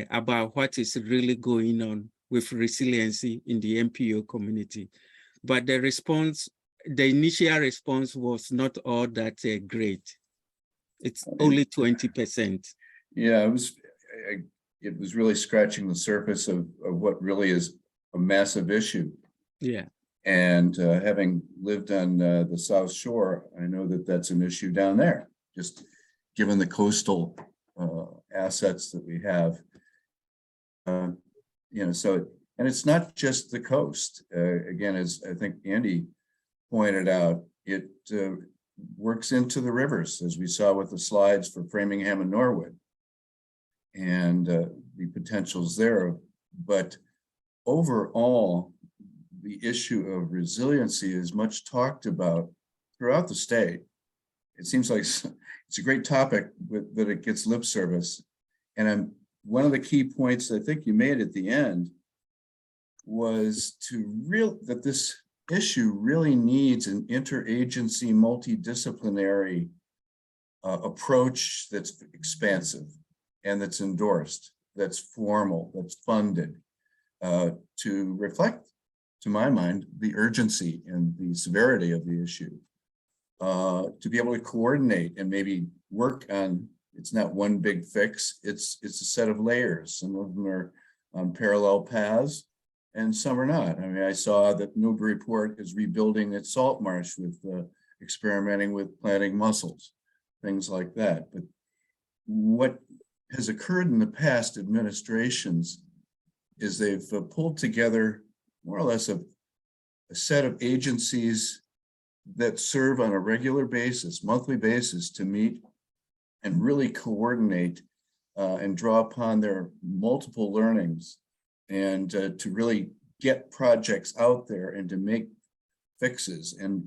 S15: about what is really going on with resiliency in the MPO community. But the response, the initial response was not all that great. It's only 20%.
S10: Yeah, it was really scratching the surface of what really is a massive issue.
S15: Yeah.
S10: And having lived on the South Shore, I know that that's an issue down there, just given the coastal assets that we have. So, and it's not just the coast. Again, as I think Andy pointed out, it works into the rivers, as we saw with the slides for Framingham and Norwood, and the potentials there. But overall, the issue of resiliency is much talked about throughout the state. It seems like it's a great topic, but it gets lip service. And one of the key points I think you made at the end was that this issue really needs an interagency, multidisciplinary approach that's expansive and that's endorsed, that's formal, that's funded. To reflect, to my mind, the urgency and the severity of the issue, to be able to coordinate and maybe work on, it's not one big fix, it's a set of layers. Some of them are on parallel paths and some are not. I mean, I saw that Newburyport is rebuilding its salt marsh with experimenting with planting mussels, things like that. But what has occurred in the past administrations is they've pulled together more or less a set of agencies that serve on a regular basis, monthly basis, to meet and really coordinate and draw upon their multiple learnings and to really get projects out there and to make fixes. And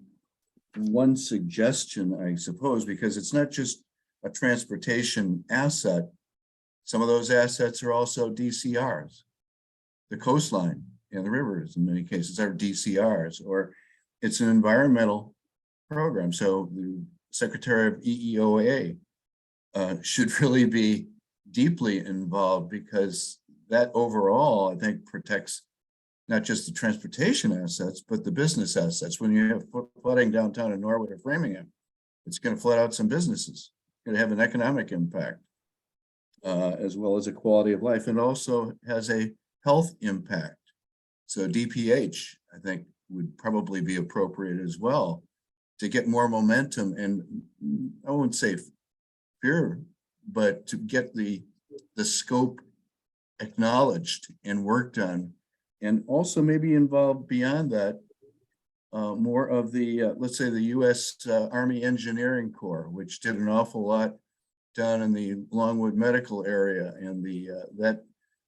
S10: one suggestion, I suppose, because it's not just a transportation asset. Some of those assets are also DCRs. The coastline and the rivers, in many cases, are DCRs, or it's an environmental program. So the Secretary of EEOA should really be deeply involved, because that overall, I think, protects not just the transportation assets, but the business assets. When you have flooding downtown in Norwood or Framingham, it's going to flood out some businesses. It's going to have an economic impact, as well as a quality of life, and also has a health impact. So DPH, I think, would probably be appropriate as well to get more momentum, and I won't say fear, but to get the scope acknowledged and worked on, and also maybe involved beyond that, more of the, let's say, the U.S. Army Engineering Corps, which did an awful lot down in the Longwood Medical area and the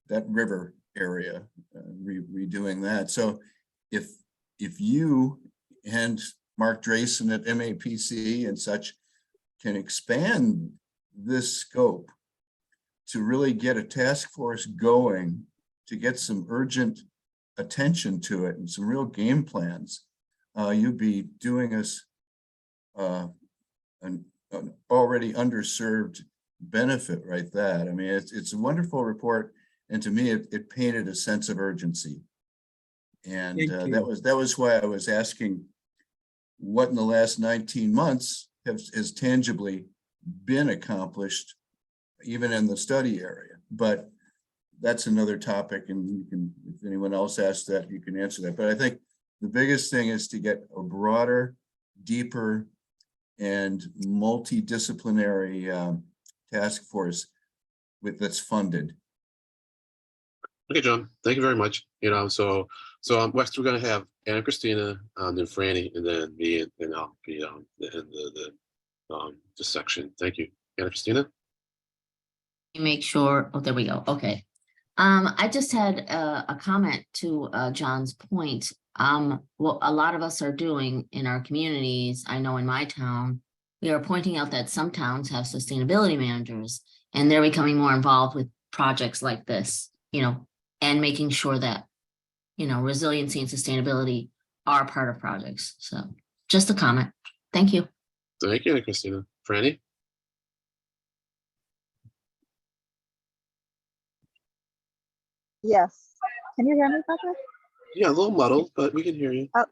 S10: that river area, redoing that. So if you and Mark Drayson at MAPC and such can expand this scope to really get a task force going, to get some urgent attention to it and some real game plans, you'd be doing us an already underserved benefit right there. I mean, it's a wonderful report, and to me, it painted a sense of urgency. And that was why I was asking what in the last 19 months has tangibly been accomplished, even in the study area. But that's another topic, and you can, if anyone else asks that, you can answer that. But I think the biggest thing is to get a broader, deeper, and multidisciplinary task force that's funded.
S1: Okay, John, thank you very much. So West, we're going to have Anna Christina, then Franny, and then me, and I'll be in the section. Thank you, Anna Christina.
S5: Make sure, oh, there we go. Okay. I just had a comment to John's point. What a lot of us are doing in our communities, I know in my town, we are pointing out that some towns have sustainability managers, and they're becoming more involved with projects like this, and making sure that, resiliency and sustainability are part of projects. So just a comment. Thank you.
S1: Thank you, Anna Christina. Franny?
S18: Yes. Can you hear me, Patrick?
S1: Yeah, a little muddled, but we can hear you.
S18: Oh,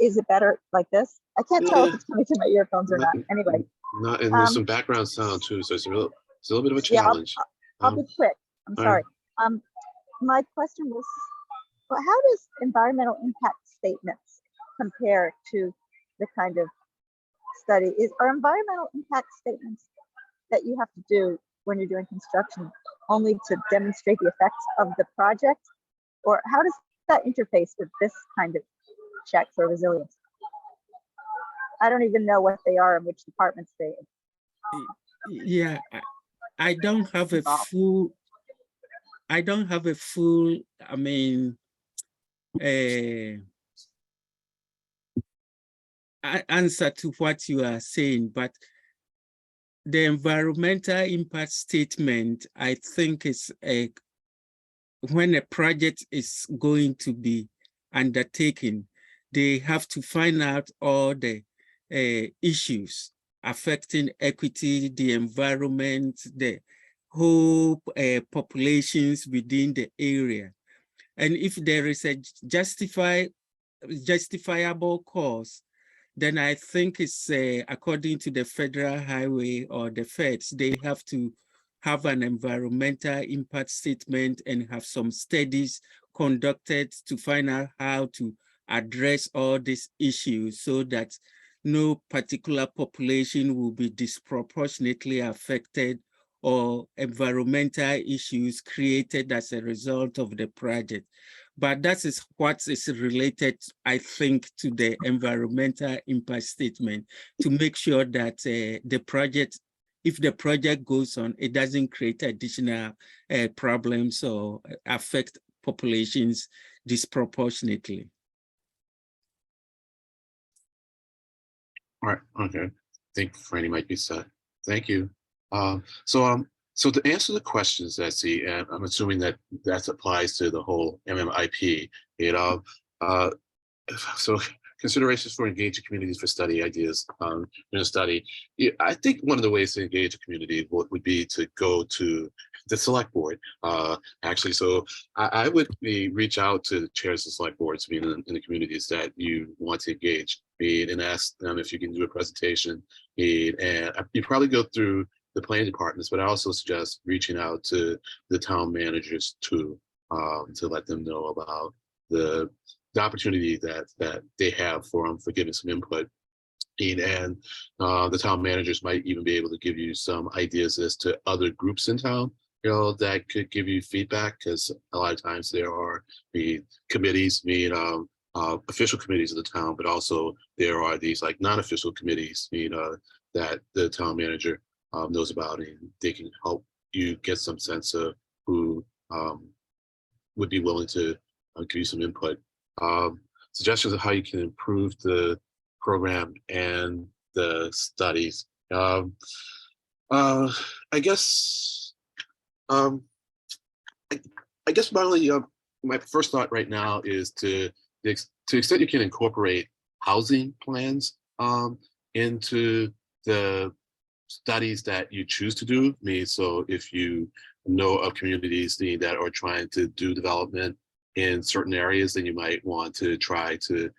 S18: is it better like this? I can't tell if it's coming to my earphones or not. Anyway.
S1: Not, and there's some background sound too, so it's a little bit of a challenge.
S18: Yeah, I'll be quick. I'm sorry. My question was, well, how does environmental impact statements compare to the kind of study? Are environmental impact statements that you have to do when you're doing construction only to demonstrate the effects of the project? Or how does that interface with this kind of check for resilience? I don't even know what they are and which departments they are.
S15: Yeah, I don't have a full, I mean, answer to what you are saying, but the environmental impact statement, I think, is when a project is going to be undertaken, they have to find out all the issues affecting equity, the environment, the whole populations within the area. And if there is a justifiable cause, then I think it's according to the Federal Highway or the feds, they have to have an environmental impact statement and have some studies conducted to find out how to address all these issues so that no particular population will be disproportionately affected or environmental issues created as a result of the project. But that is what is related, I think, to the environmental impact statement, to make sure that the project, if the project goes on, it doesn't create additional problems or affect populations disproportionately.
S1: All right, okay. I think Franny might be set. Thank you. So to answer the questions I see, and I'm assuming that that applies to the whole MMIP, so considerations for engaging communities for study ideas in a study. Yeah, I think one of the ways to engage a community would be to go to the select board. Actually, so I would reach out to the chairs of select boards in the communities that you want to engage, and ask them if you can do a presentation. And you probably go through the planning departments, but I also suggest reaching out to the town managers too, to let them know about the opportunity that they have for giving some input. And the town managers might even be able to give you some ideas as to other groups in town, that could give you feedback, because a lot of times there are the committees, official committees of the town, but also there are these like non-official committees, that the town manager knows about, and they can help you get some sense of who would be willing to give you some input. Suggestions of how you can improve the program and the studies. I guess my first thought right now is to the extent you can incorporate housing plans into the studies that you choose to do. So if you know of communities that are trying to do development in certain areas, then you might want to try to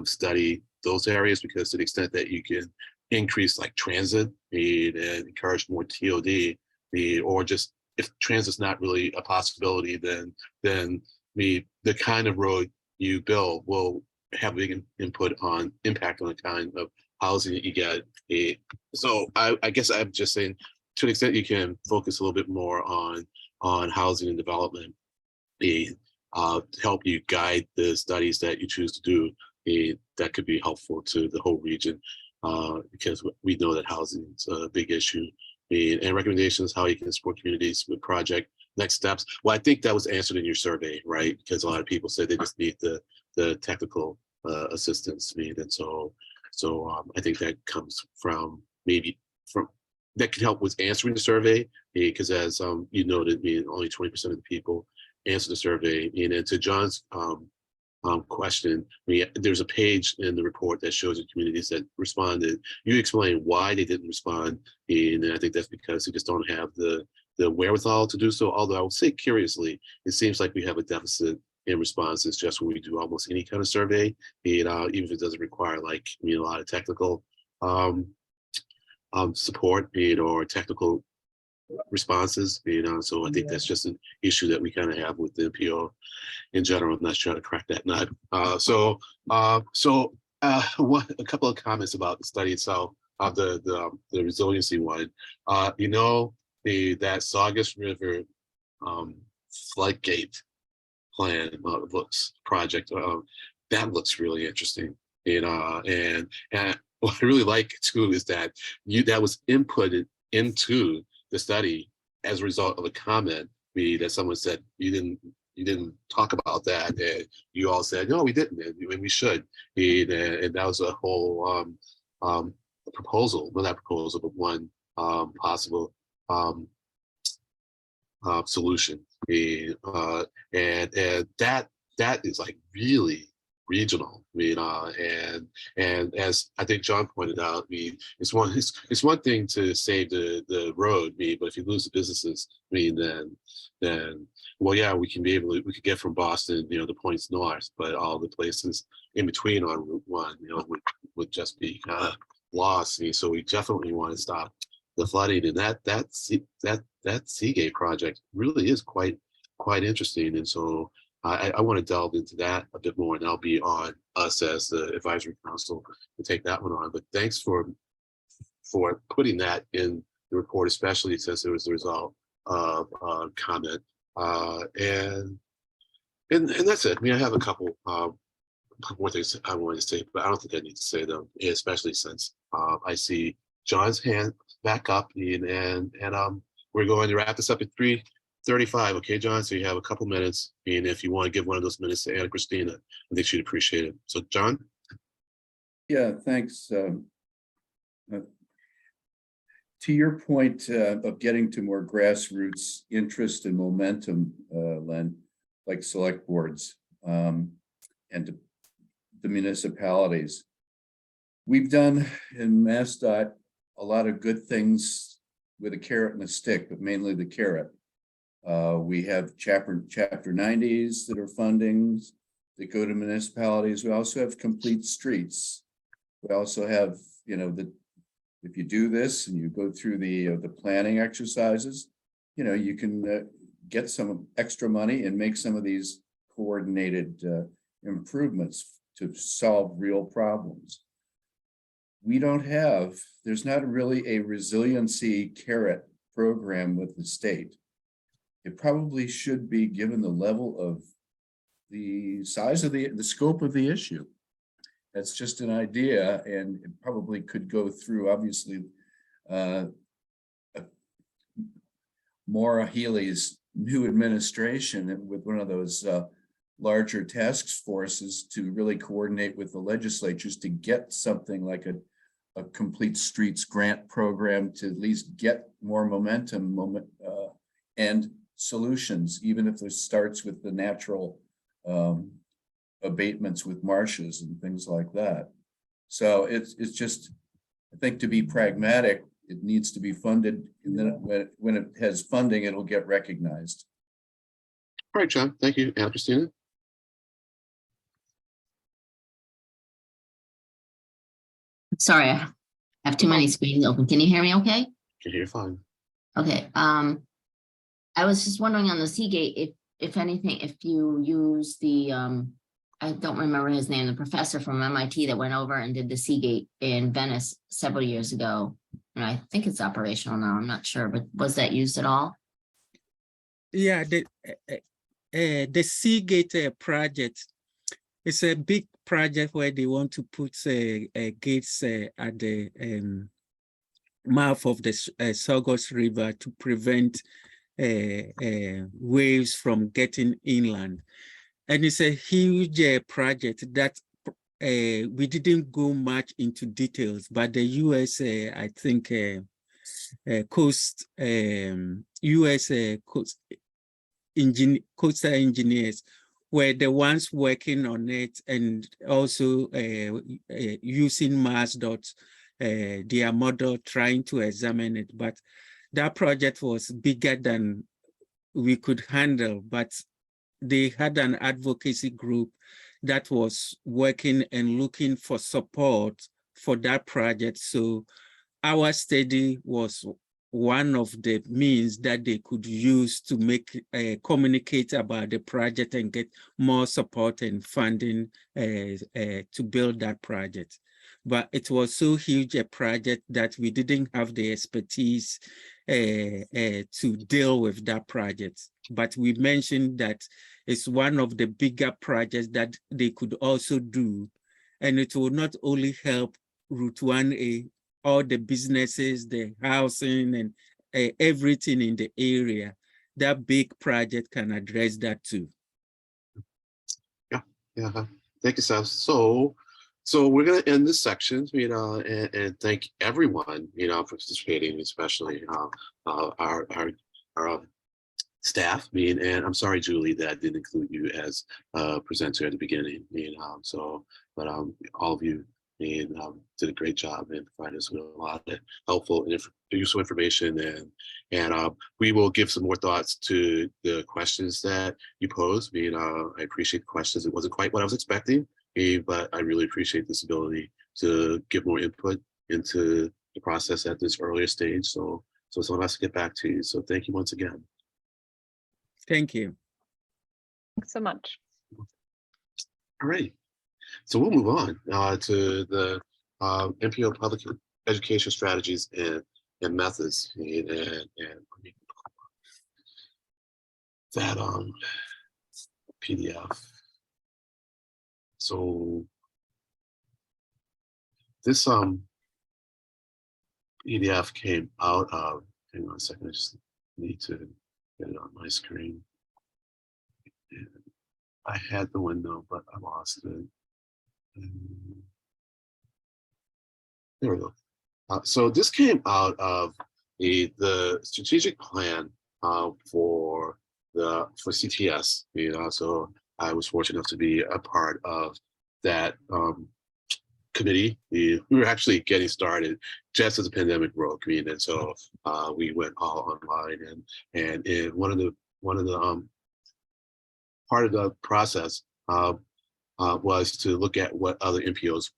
S1: study those areas, because to the extent that you can increase like transit and encourage more TOD, or just if transit's not really a possibility, then the kind of road you build will have a big impact on the kind of housing that you get. So I guess I'm just saying, to the extent you can focus a little bit more on housing and development, help you guide the studies that you choose to do, that could be helpful to the whole region, because we know that housing is a big issue. And recommendations how you can support communities with project next steps. Well, I think that was answered in your survey, right? Because a lot of people said they just need the technical assistance. And so I think that comes from that can help with answering the survey, because as you noted, only 20% of the people answer the survey. And then to John's question, there's a page in the report that shows the communities that responded. You explain why they didn't respond, and I think that's because they just don't have the wherewithal to do so. Although I would say, curiously, it seems like we have a deficit in responses just when we do almost any kind of survey, even if it doesn't require like a lot of technical support, or technical responses. So I think that's just an issue that we kind of have with the NPO in general. I'm not trying to crack that nut. A couple of comments about the study itself, the resiliency one. That Saugus River floodgate plan project, that looks really interesting. And what I really like too is that that was inputted into the study as a result of a comment that someone said you didn't talk about that, and you all said no, we didn't, and we should. And that was a whole proposal, well, not proposal, but one possible solution. And that is like really regional. And as I think John pointed out, it's one thing to save the road, but if you lose the businesses, then well, yeah, we could get from Boston, the points north, but all the places in between on Route 1, would just be kind of lost. So we definitely want to stop the flooding, and that Seagate project really is quite interesting. And so I want to delve into that a bit more, and that'll be on us as the advisory council to take that one on. But thanks for putting that in the report, especially since it was the result of comment. And that's it. I have a couple more things I wanted to say, but I don't think I need to say them, especially since I see John's hand back up, and we're going to wrap this up at 3:35. Okay, John, so you have a couple minutes, and if you want to give one of those minutes to Anna Christina, I think she'd appreciate it. So John?
S10: Yeah, thanks, To your point of getting to more grassroots interest and momentum, Len, like select boards and the municipalities, we've done in MassDOT a lot of good things with a carrot and a stick, but mainly the carrot. We have chapter 90s that are fundings that go to municipalities. We also have complete streets. We also have, you know, if you do this and you go through the planning exercises, you know, you can get some extra money and make some of these coordinated improvements to solve real problems. There's not really a resiliency carrot program with the state. It probably should be, given the level of the size of the scope of the issue. That's just an idea, and it probably could go through, obviously, Maura Healey's new administration with one of those larger task forces to really coordinate with the legislatures to get something like a complete streets grant program to at least get more momentum and solutions, even if it starts with the natural abatements with marshes and things like that. So it's just, I think, to be pragmatic, it needs to be funded, and then when it has funding, it'll get recognized.
S1: All right, John, thank you. And Christina?
S5: Sorry, I have too many screens open. Can you hear me okay?
S1: Can hear you fine.
S5: Okay, I was just wondering on the Seagate, if anything, if you use the, I don't remember his name, the professor from MIT that went over and did the Seagate in Venice several years ago. And I think it's operational now, I'm not sure, but was that used at all?
S15: Yeah, the Seagate project is a big project where they want to put gates at the mouth of the Saugus River to prevent waves from getting inland. And it's a huge project that we didn't go much into details, but the US, I think, coastal engineers were the ones working on it, and also using MassDOT, their model, trying to examine it. But that project was bigger than we could handle, but they had an advocacy group that was working and looking for support for that project. So our study was one of the means that they could use to communicate about the project and get more support and funding to build that project. But it was so huge a project that we didn't have the expertise to deal with that project. But we mentioned that it's one of the bigger projects that they could also do. And it will not only help Route 1A, all the businesses, the housing, and everything in the area. That big project can address that too.
S1: Yeah. Thank you, Seth. So we're going to end this section, and thank everyone, for participating, especially our staff. And I'm sorry, Julie, that I didn't include you as a presenter at the beginning. But all of you did a great job and provided us with a lot of helpful and useful information, and we will give some more thoughts to the questions that you posed. I appreciate the questions. It wasn't quite what I was expecting, but I really appreciate this ability to give more input into the process at this earlier stage. So it's on us to get back to you. So thank you once again.
S15: Thank you.
S16: Thanks so much.
S1: All right. So we'll move on to the MPO public education strategies and methods, and that PDF. So this PDF came out of, hang on a second, I just need to get it on my screen. And I had the window, but I lost it. There we go. So this came out of the strategic plan for CTS. So I was fortunate enough to be a part of that committee. We were actually getting started just as the pandemic broke. And so we went all online, and in one of the part of the process was to look at what other MPOs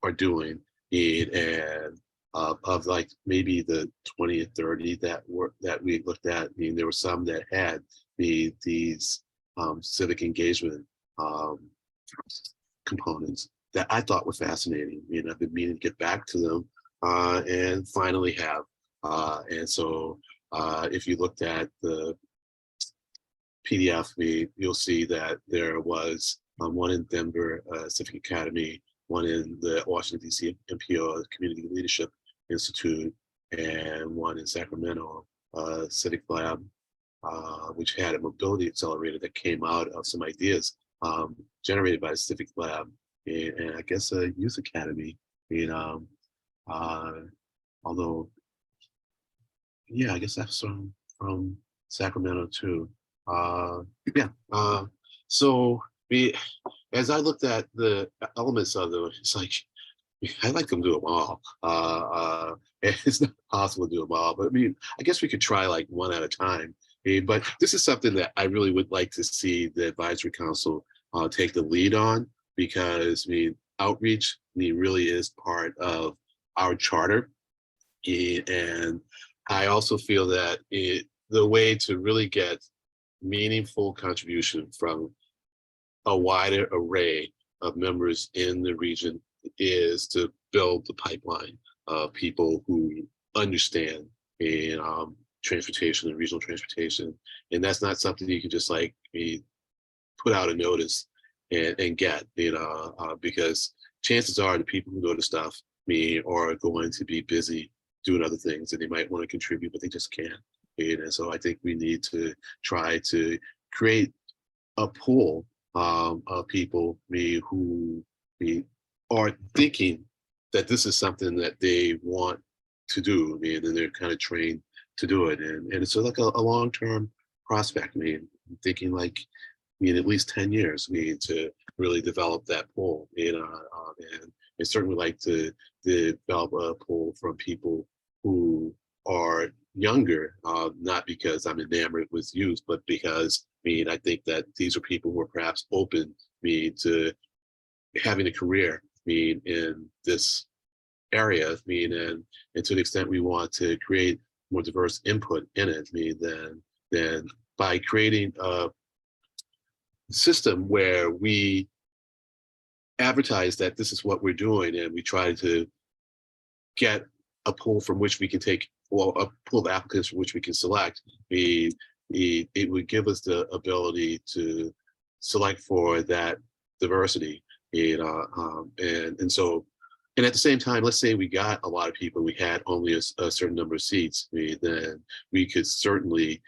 S1: are doing, and of like maybe the 20 or 30 that we looked at. There were some that had these civic engagement components that I thought were fascinating. I've been meaning to get back to them and finally have. And so if you looked at the PDF, you'll see that there was one in Denver Civic Academy, one in the Washington, D.C. MPO Community Leadership Institute, and one in Sacramento Civic Lab, which had a mobility accelerator that came out of some ideas generated by the Civic Lab, and I guess a youth academy. Although, yeah, I guess that's from Sacramento too. So as I looked at the elements of them, it's like I'd like them to do them all. It's not possible to do them all, but I guess we could try like one at a time. But this is something that I really would like to see the advisory council take the lead on, because outreach really is part of our charter, and I also feel that the way to really get meaningful contribution from a wider array of members in the region is to build the pipeline of people who understand transportation and regional transportation. And that's not something you can just like put out a notice and get, because chances are the people who know the stuff are going to be busy doing other things, and they might want to contribute, but they just can't. And so I think we need to try to create a pool of people who are thinking that this is something that they want to do, and they're kind of trained to do it. And it's like a long-term prospect, thinking like, at least 10 years, to really develop that pool, and certainly like to develop a pool from people who are younger, not because I'm enamored with youth, but because I think that these are people who are perhaps open to having a career in this area, and to the extent we want to create more diverse input in it, then by creating a system where we advertise that this is what we're doing, and we try to get a pool from which we can take, or a pool of applicants from which we can select, it would give us the ability to select for that diversity. And so, and at the same time, let's say we got a lot of people, we had only a certain number of seats, then we could certainly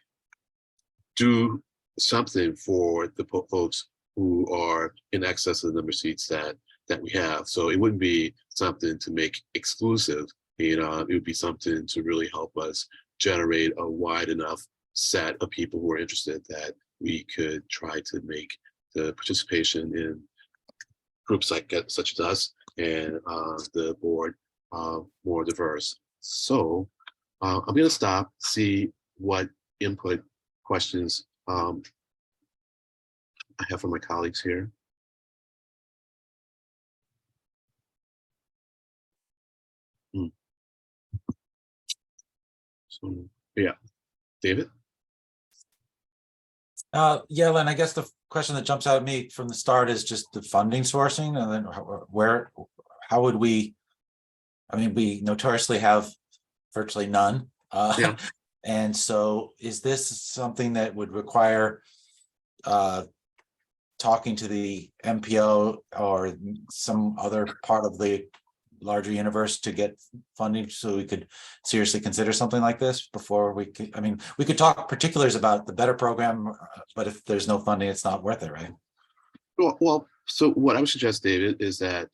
S1: do something for the folks who are in excess of the number of seats that we have. So it wouldn't be something to make exclusive, it would be something to really help us generate a wide enough set of people who are interested that we could try to make the participation in groups like such as us and the board more diverse. So I'm going to stop, see what input questions I have from my colleagues here. So, yeah, David?
S19: Yeah, Len, I guess the question that jumps out at me from the start is just the funding sourcing, and then how would we, we notoriously have virtually none.
S1: Yeah.
S19: And so is this something that would require talking to the MPO or some other part of the larger universe to get funding so we could seriously consider something like this before we could, we could talk particulars about the better program, but if there's no funding, it's not worth it, right?
S1: Well, so what I would suggest, David, is that,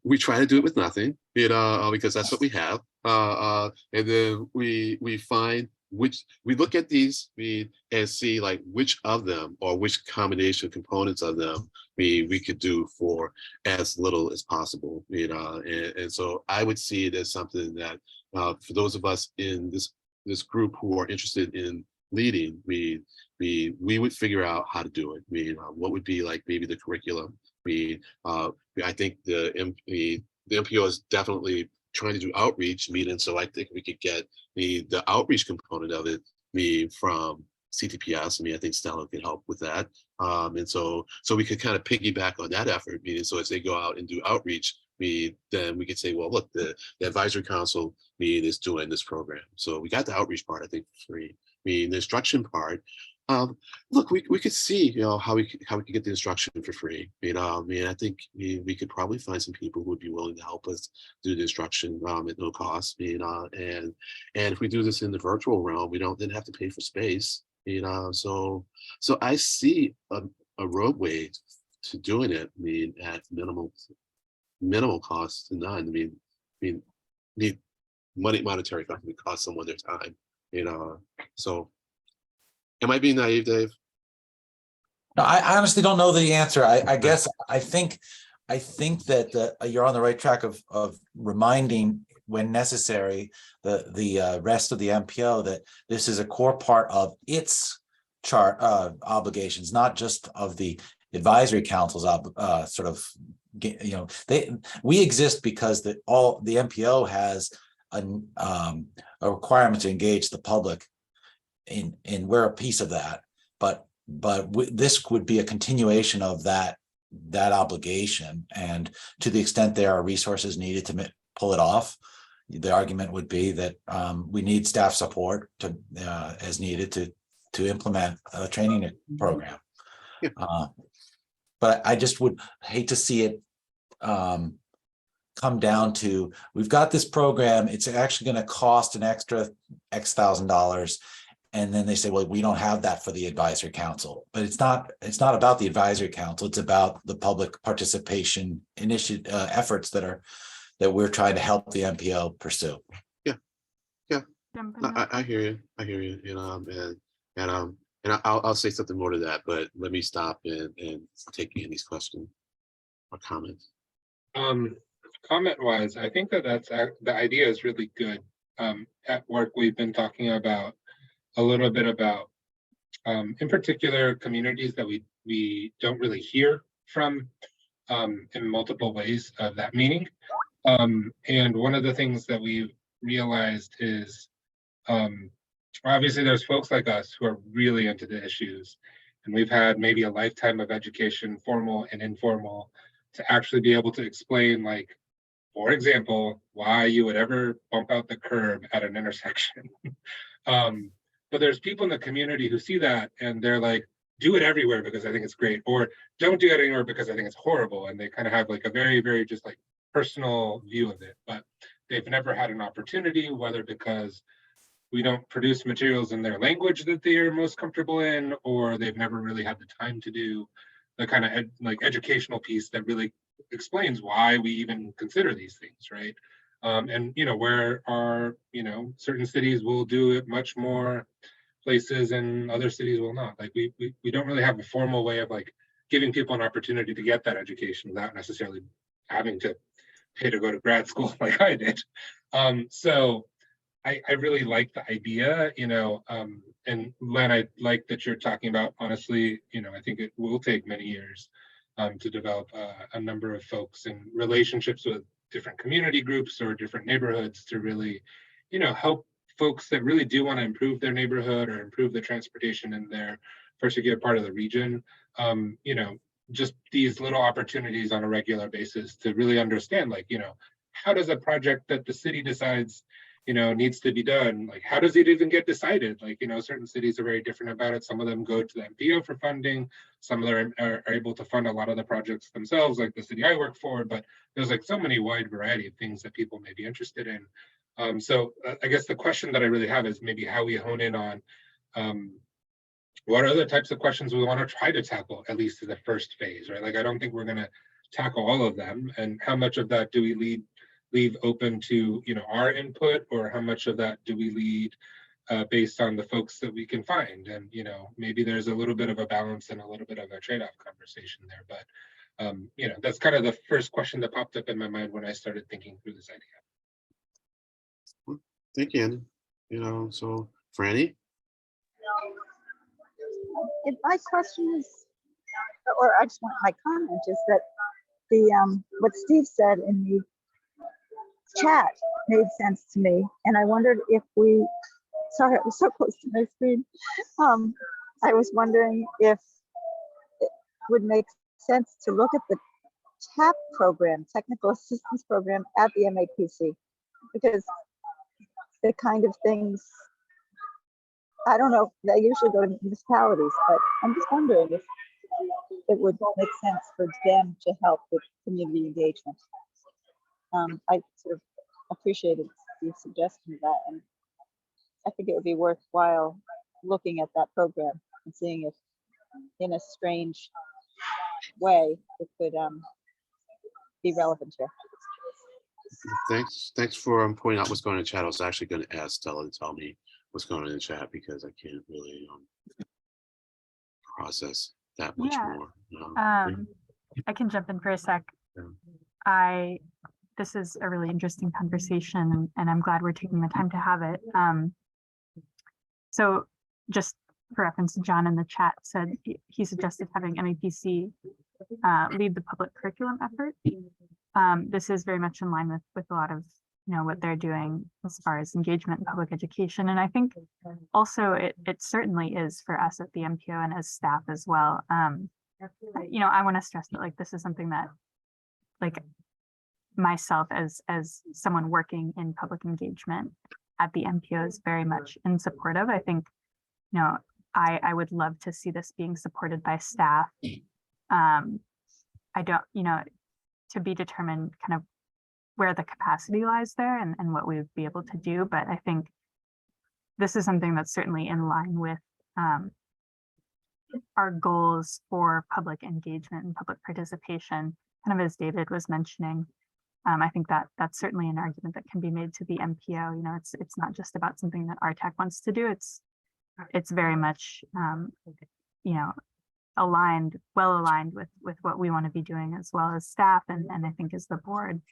S1: we try to do it with nothing, because that's what we have. And then we find we look at these and see like which of them or which combination components of them we could do for as little as possible. And so I would see it as something that for those of us in this group who are interested in leading, we would figure out how to do it. What would be like maybe the curriculum. I think the MPO is definitely trying to do outreach meeting, so I think we could get the outreach component of it from CTPS. I think Stella could help with that, and so we could kind of piggyback on that effort. So as they go out and do outreach, then we could say, well, look, the advisory council is doing this program, so we got the outreach part, I think, for free. The instruction part, look, we could see, how we could get the instruction for free. I think we could probably find some people who would be willing to help us do the instruction at no cost. And if we do this in the virtual realm, we don't then have to pay for space. So I see a roadway to doing it. At minimal cost to none. The monetary cost would cost someone their time. So. Am I being naive, Dave?
S19: No, I honestly don't know the answer. I guess I think that you're on the right track of reminding when necessary the rest of the MPO that this is a core part of its chart obligations, not just of the advisory council's we exist because the MPO has a requirement to engage the public. And we're a piece of that, but this would be a continuation of that obligation. And to the extent there are resources needed to pull it off, the argument would be that we need staff support to as needed to implement a training program. But I just would hate to see it come down to, we've got this program, it's actually going to cost an extra X $1,000. And then they say, well, we don't have that for the advisory council. But it's not about the advisory council. It's about the public participation efforts that we're trying to help the MPO pursue.
S1: Yeah. I hear you. And I'll say something more to that, but let me stop and take Andy's question or comments.
S17: Comment wise, I think that's the idea is really good. At work, we've been talking about a little bit about, in particular, communities that we don't really hear from in multiple ways of that meaning. And one of the things that we've realized is, obviously there's folks like us who are really into the issues, and we've had maybe a lifetime of education, formal and informal, to actually be able to explain, like, for example, why you would ever bump out the curb at an intersection. But there's people in the community who see that and they're like, do it everywhere because I think it's great, or don't do it anywhere because I think it's horrible. And they kind of have like a very, very just like personal view of it, but they've never had an opportunity, whether because we don't produce materials in their language that they are most comfortable in, or they've never really had the time to do the kind of educational piece that really explains why we even consider these things, right? And where are certain cities will do it much more places and other cities will not. Like we don't really have a formal way of like giving people an opportunity to get that education without necessarily having to pay to go to grad school like I did. So I really like the idea, and Len, I like that you're talking about, honestly, I think it will take many years to develop a number of folks and relationships with different community groups or different neighborhoods to really, help folks that really do want to improve their neighborhood or improve the transportation in their particular part of the region. Just these little opportunities on a regular basis to really understand, like, how does a project that the city decides, needs to be done, like, how does it even get decided? Like, certain cities are very different about it. Some of them go to the MPO for funding. Some of them are able to fund a lot of the projects themselves, like the city I work for, but there's like so many wide variety of things that people may be interested in. So I guess the question that I really have is maybe how we hone in on what are the types of questions we want to try to tackle, at least in the first phase, right? Like, I don't think we're going to tackle all of them, and how much of that do we leave open to, you know, our input, or how much of that do we lead based on the folks that we can find? And, you know, maybe there's a little bit of a balance and a little bit of a trade-off conversation there, but you know, that's kind of the first question that popped up in my mind when I started thinking through this idea.
S1: Thank you, Andy. You know, so Franny?
S18: My question is, or I just want my comment is that the what Steve said in the chat made sense to me, and I wondered if we, sorry, I was so close to my screen. I was wondering if it would make sense to look at the TAP program, Technical Assistance Program at the MAPC, because the kind of things, I don't know, they usually go to municipalities, but I'm just wondering if it would make sense for them to help with community engagement. I sort of appreciated the suggestion of that, and I think it would be worthwhile looking at that program and seeing if, in a strange way, it could be relevant here.
S1: Thanks for pointing out what's going on in chat. I was actually going to ask Stella to tell me what's going on in the chat because I can't really process that much more.
S2: I can jump in for a sec. This is a really interesting conversation, and I'm glad we're taking the time to have it. So just for reference, John in the chat said he suggested having MAPC lead the public curriculum effort. This is very much in line with a lot of, you know, what they're doing as far as engagement in public education. And I think also it certainly is for us at the MPO and as staff as well. You know, I want to stress that like this is something that like myself as someone working in public engagement at the MPO is very much in support of. I think, you know, I would love to see this being supported by staff. I don't, you know, to be determined kind of where the capacity lies there and what we would be able to do. But I think this is something that's certainly in line with our goals for public engagement and public participation, kind of as David was mentioning. I think that's certainly an argument that can be made to the MPO. You know, it's not just about something that RTAC wants to do. It's very much, you know, well aligned with what we want to be doing as well as staff and I think as the board.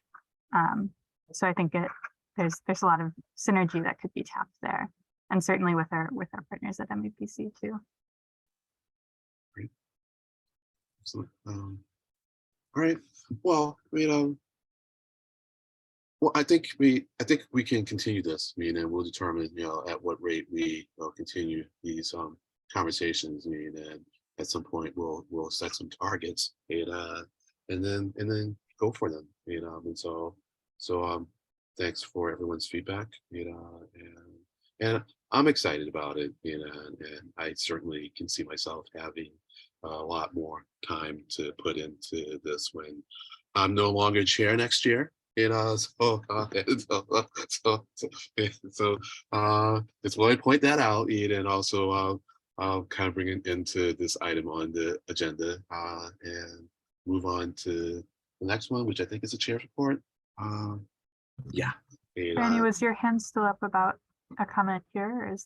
S2: So I think there's a lot of synergy that could be tapped there, and certainly with our partners at MAPC too.
S1: Great. Excellent. All right. Well, well, I think we can continue this. And we'll determine, you know, at what rate we continue these conversations. And at some point we'll set some targets and then go for them. And so thanks for everyone's feedback. And I'm excited about it. And I certainly can see myself having a lot more time to put into this when I'm no longer chair next year. So just want to point that out, and also I'll kind of bring it into this item on the agenda and move on to the next one, which I think is a chair's report. Yeah.
S2: Franny, was your hand still up about a comment here,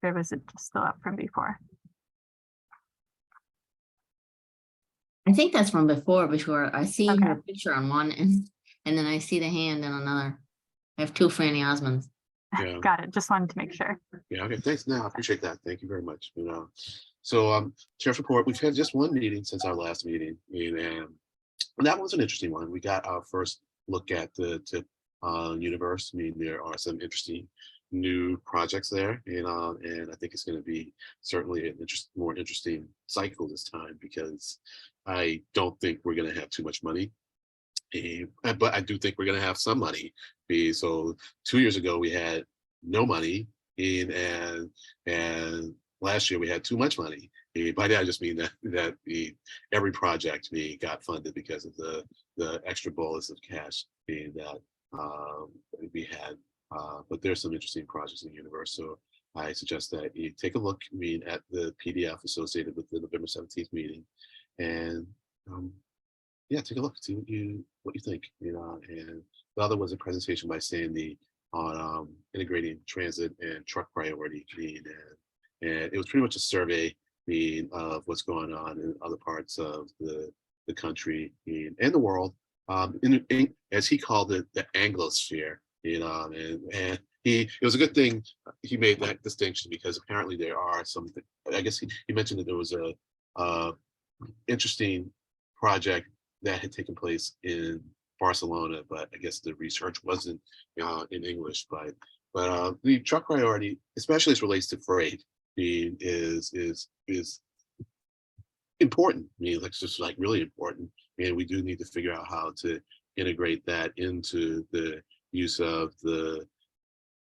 S2: or was it just still up from before?
S5: I think that's from before I see her picture on one and then I see the hand in another. I have two Franny Osmonds.
S1: Yeah.
S2: Got it. Just wanted to make sure.
S1: Yeah. Okay. Thanks. No, I appreciate that. Thank you very much. So chair's report. We've had just one meeting since our last meeting, and that was an interesting one. We got our first look at the TIP universe. There are some interesting new projects there, and I think it's going to be certainly an more interesting cycle this time because I don't think we're going to have too much money. But I do think we're going to have some money. So 2 years ago we had no money, and last year we had too much money. By that I just mean that every project got funded because of the extra bolus of cash that we had. But there's some interesting projects in the universe. So I suggest that you take a look at the PDF associated with the November 17th meeting, and yeah, take a look, see what you think, you know. And the other was a presentation by Sandy on integrating transit and truck priority need, and it was pretty much a survey of what's going on in other parts of the country and the world, as he called it, the Anglosphere, you know. And it was a good thing he made that distinction, because apparently there are some, I guess he mentioned that there was a interesting project that had taken place in Barcelona, but I guess the research wasn't in English. But the truck priority, especially as it relates to freight, is important. I mean, it's just like really important, and we do need to figure out how to integrate that into the use of the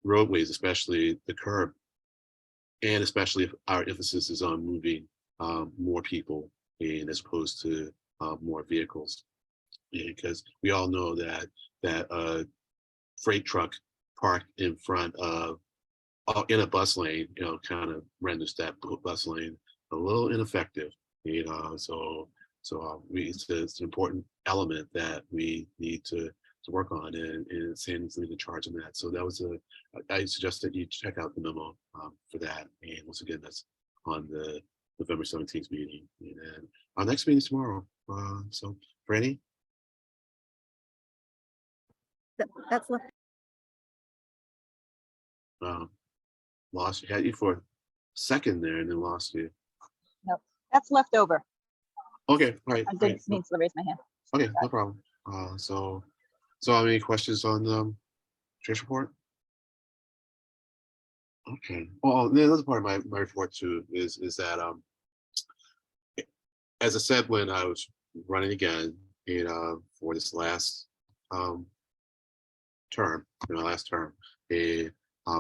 S1: roadways, especially the curb, and especially if our emphasis is on moving more people, and as opposed to more vehicles, because we all know that freight truck parked in front of in a bus lane, you know, kind of renders that bus lane a little ineffective, you know. So it's an important element that we need to work on, and Sandy's leading the charge on that. So that was I suggest that you check out the memo for that. And once again, that's on the November 17th meeting, and then our next meeting is tomorrow. So Franny?
S18: That's left.
S1: Lost you, had you for a second there, and then lost you.
S18: No, that's left over.
S1: Okay, all right.
S18: I
S1: all
S18: didn't
S1: right.
S18: mean to raise my hand.
S1: Okay, no problem. So any questions on church report? Okay. Well, the other part of my report too is that as I said when I was running again, you know, for this last term,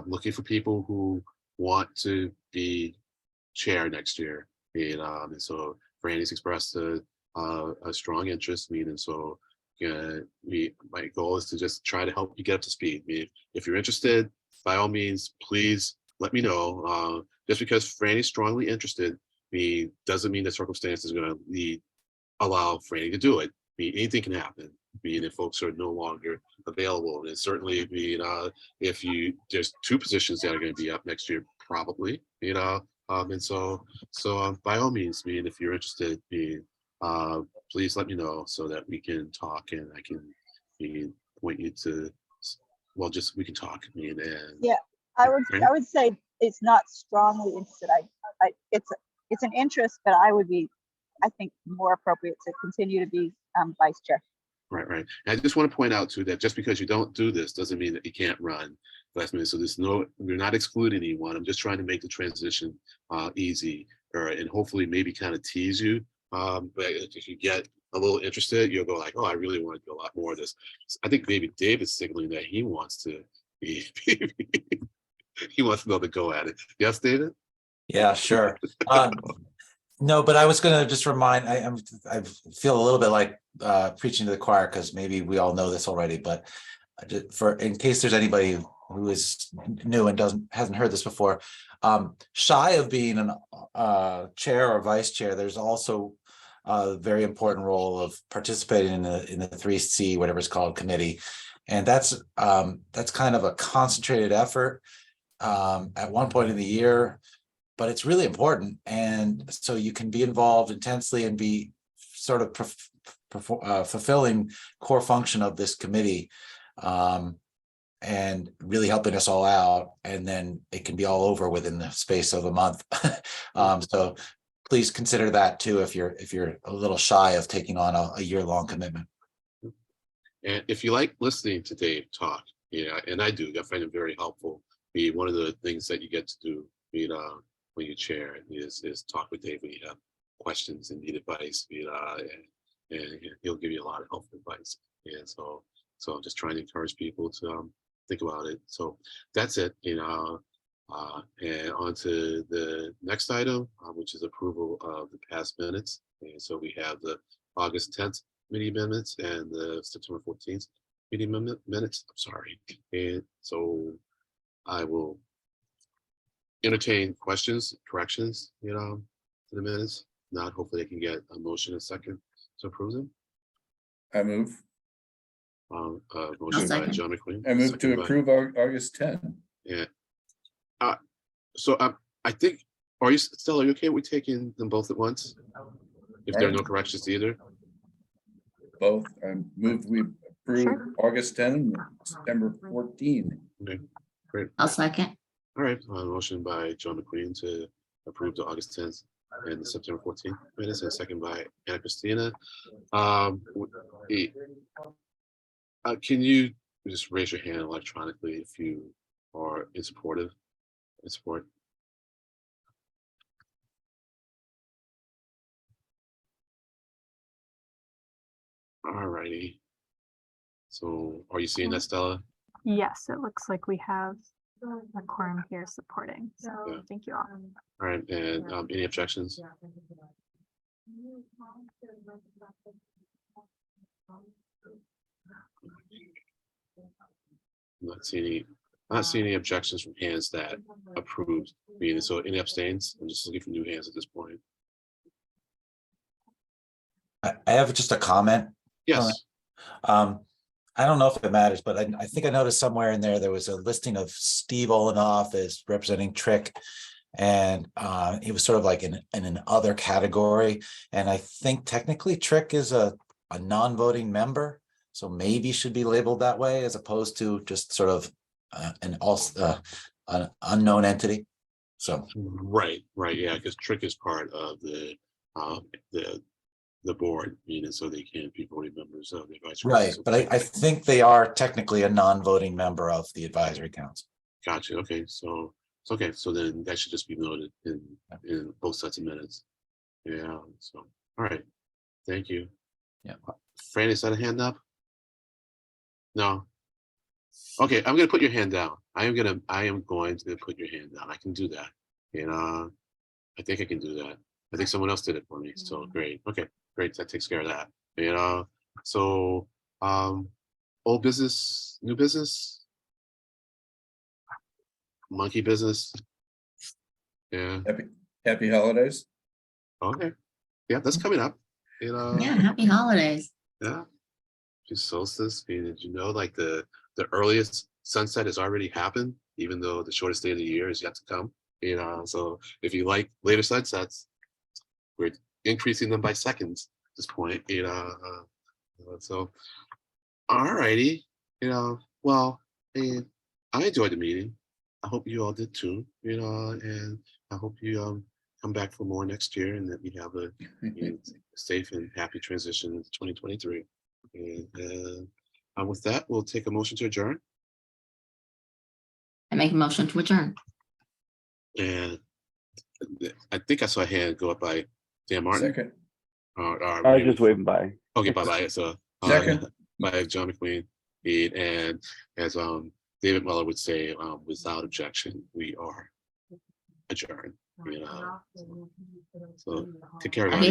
S1: looking for people who want to be chair next year, and so Franny's expressed a strong interest. And so my goal is to just try to help you get up to speed. If you're interested, by all means, please let me know. Just because Franny's strongly interested, doesn't mean the circumstances are going to allow Franny to do it. Anything can happen, if folks are no longer available. And certainly, if there's two positions that are going to be up next year, probably, and so by all means, if you're interested, please let me know so that we can talk, and I can point you to, well, just we can talk. And
S18: yeah, I would say it's not strongly interested. It's an interest, but I would be, I think, more appropriate to continue to be vice chair.
S1: Right. And I just want to point out too that just because you don't do this doesn't mean that you can't run last minute. So we're not excluding anyone. I'm just trying to make the transition easy, and hopefully maybe kind of tease you. But if you get a little interested, you'll go like, oh, I really want to do a lot more of this. I think maybe David's signaling that he wants to be, he wants to know to go at it. Yes, David?
S19: Yeah, sure. No, but I was going to just remind, I feel a little bit like preaching to the choir, because maybe we all know this already, but in case there's anybody who is new and hasn't heard this before, shy of being an chair or vice chair, there's also a very important role of participating in the 3C, whatever it's called, committee. And that's kind of a concentrated effort at one point in the year, but it's really important. And so you can be involved intensely and be sort of fulfilling core function of this committee, and really helping us all out. And then it can be all over within the space of a month. So please consider that too, if you're a little shy of taking on a year-long commitment.
S1: And if you like listening to Dave talk, and I do, I find it very helpful. One of the things that you get to do, when you chair, is talk with Dave when you have questions and need advice, and he'll give you a lot of helpful advice. And so I'm just trying to encourage people to think about it. So that's it. And on to the next item, which is approval of the past minutes. And so we have the August 10th meeting minutes and the September 14th meeting minutes. I'm sorry. And so I will entertain questions, corrections, to the minutes. Not, hopefully I can get a motion a second to approve them.
S10: I move.
S1: Motion by
S5: second.
S1: John McQueen.
S10: I move
S1: second
S10: to
S1: by-
S10: approve August 10.
S1: Yeah. So I think, are you still, are you okay with taking them both at once? If there are no corrections to either?
S10: Both. I move we approve August 10 and September 14.
S1: Okay, great.
S5: I'll second.
S1: All right, motion by John McQueen to approve the August 10th and the September 14th minutes, and second by Anna Christina. Can you just raise your hand electronically if you are in support? All righty. So are you seeing that, Stella?
S2: Yes, it looks like we have a quorum here supporting. So
S1: Yeah.
S2: thank you all.
S1: All right, and any objections? Not seeing any objections from hands that approved meeting. So any abstains? I'm just looking for new hands at this point.
S19: I have just a comment.
S1: Yes.
S19: I don't know if it matters, but I think I noticed somewhere in there was a listing of Steve Olenoff as representing Trick. And he was sort of like in an other category. And I think technically Trick is a non-voting member. So maybe should be labeled that way as opposed to just sort of an unknown entity. So
S1: Right, yeah, because Trick is part of the board, meaning so they can't be voting members of the advisory.
S19: right,
S1: council.
S19: but I think they are technically a non-voting member of the advisory council.
S1: Gotcha. Okay, so it's okay. So then that should just be noted in both sets of minutes. Yeah. So all right. Thank you.
S19: Yeah.
S1: Fran, is that a hand up? No. Okay, I'm gonna put your hand down. I am going to put your hand down. I can do that. And I think I can do that. I think someone else did it for me. So great. Okay, great. That takes care of that. And so old business, new business, monkey business. Yeah.
S10: Happy holidays.
S1: Okay. Yeah, that's coming up.
S5: Yeah, happy holidays.
S1: Yeah. Solstice. Did you know like the earliest sunset has already happened, even though the shortest day of the year is yet to come? So if you like later sunsets, we're increasing them by seconds at this point. So all righty. Well, and I enjoyed the meeting. I hope you all did too. And I hope you come back for more next year, and that we have a safe and happy transition into 2023. And with that, we'll take a motion to adjourn.
S5: I make a motion to adjourn.
S1: And I think I saw a hand go up by Dan Martin.
S10: Second.
S7: I was just waving by.
S1: Okay, bye. So
S10: Second.
S1: By John McQueen. And as David Muller would say, without objection, we are adjourned. So take care, everybody.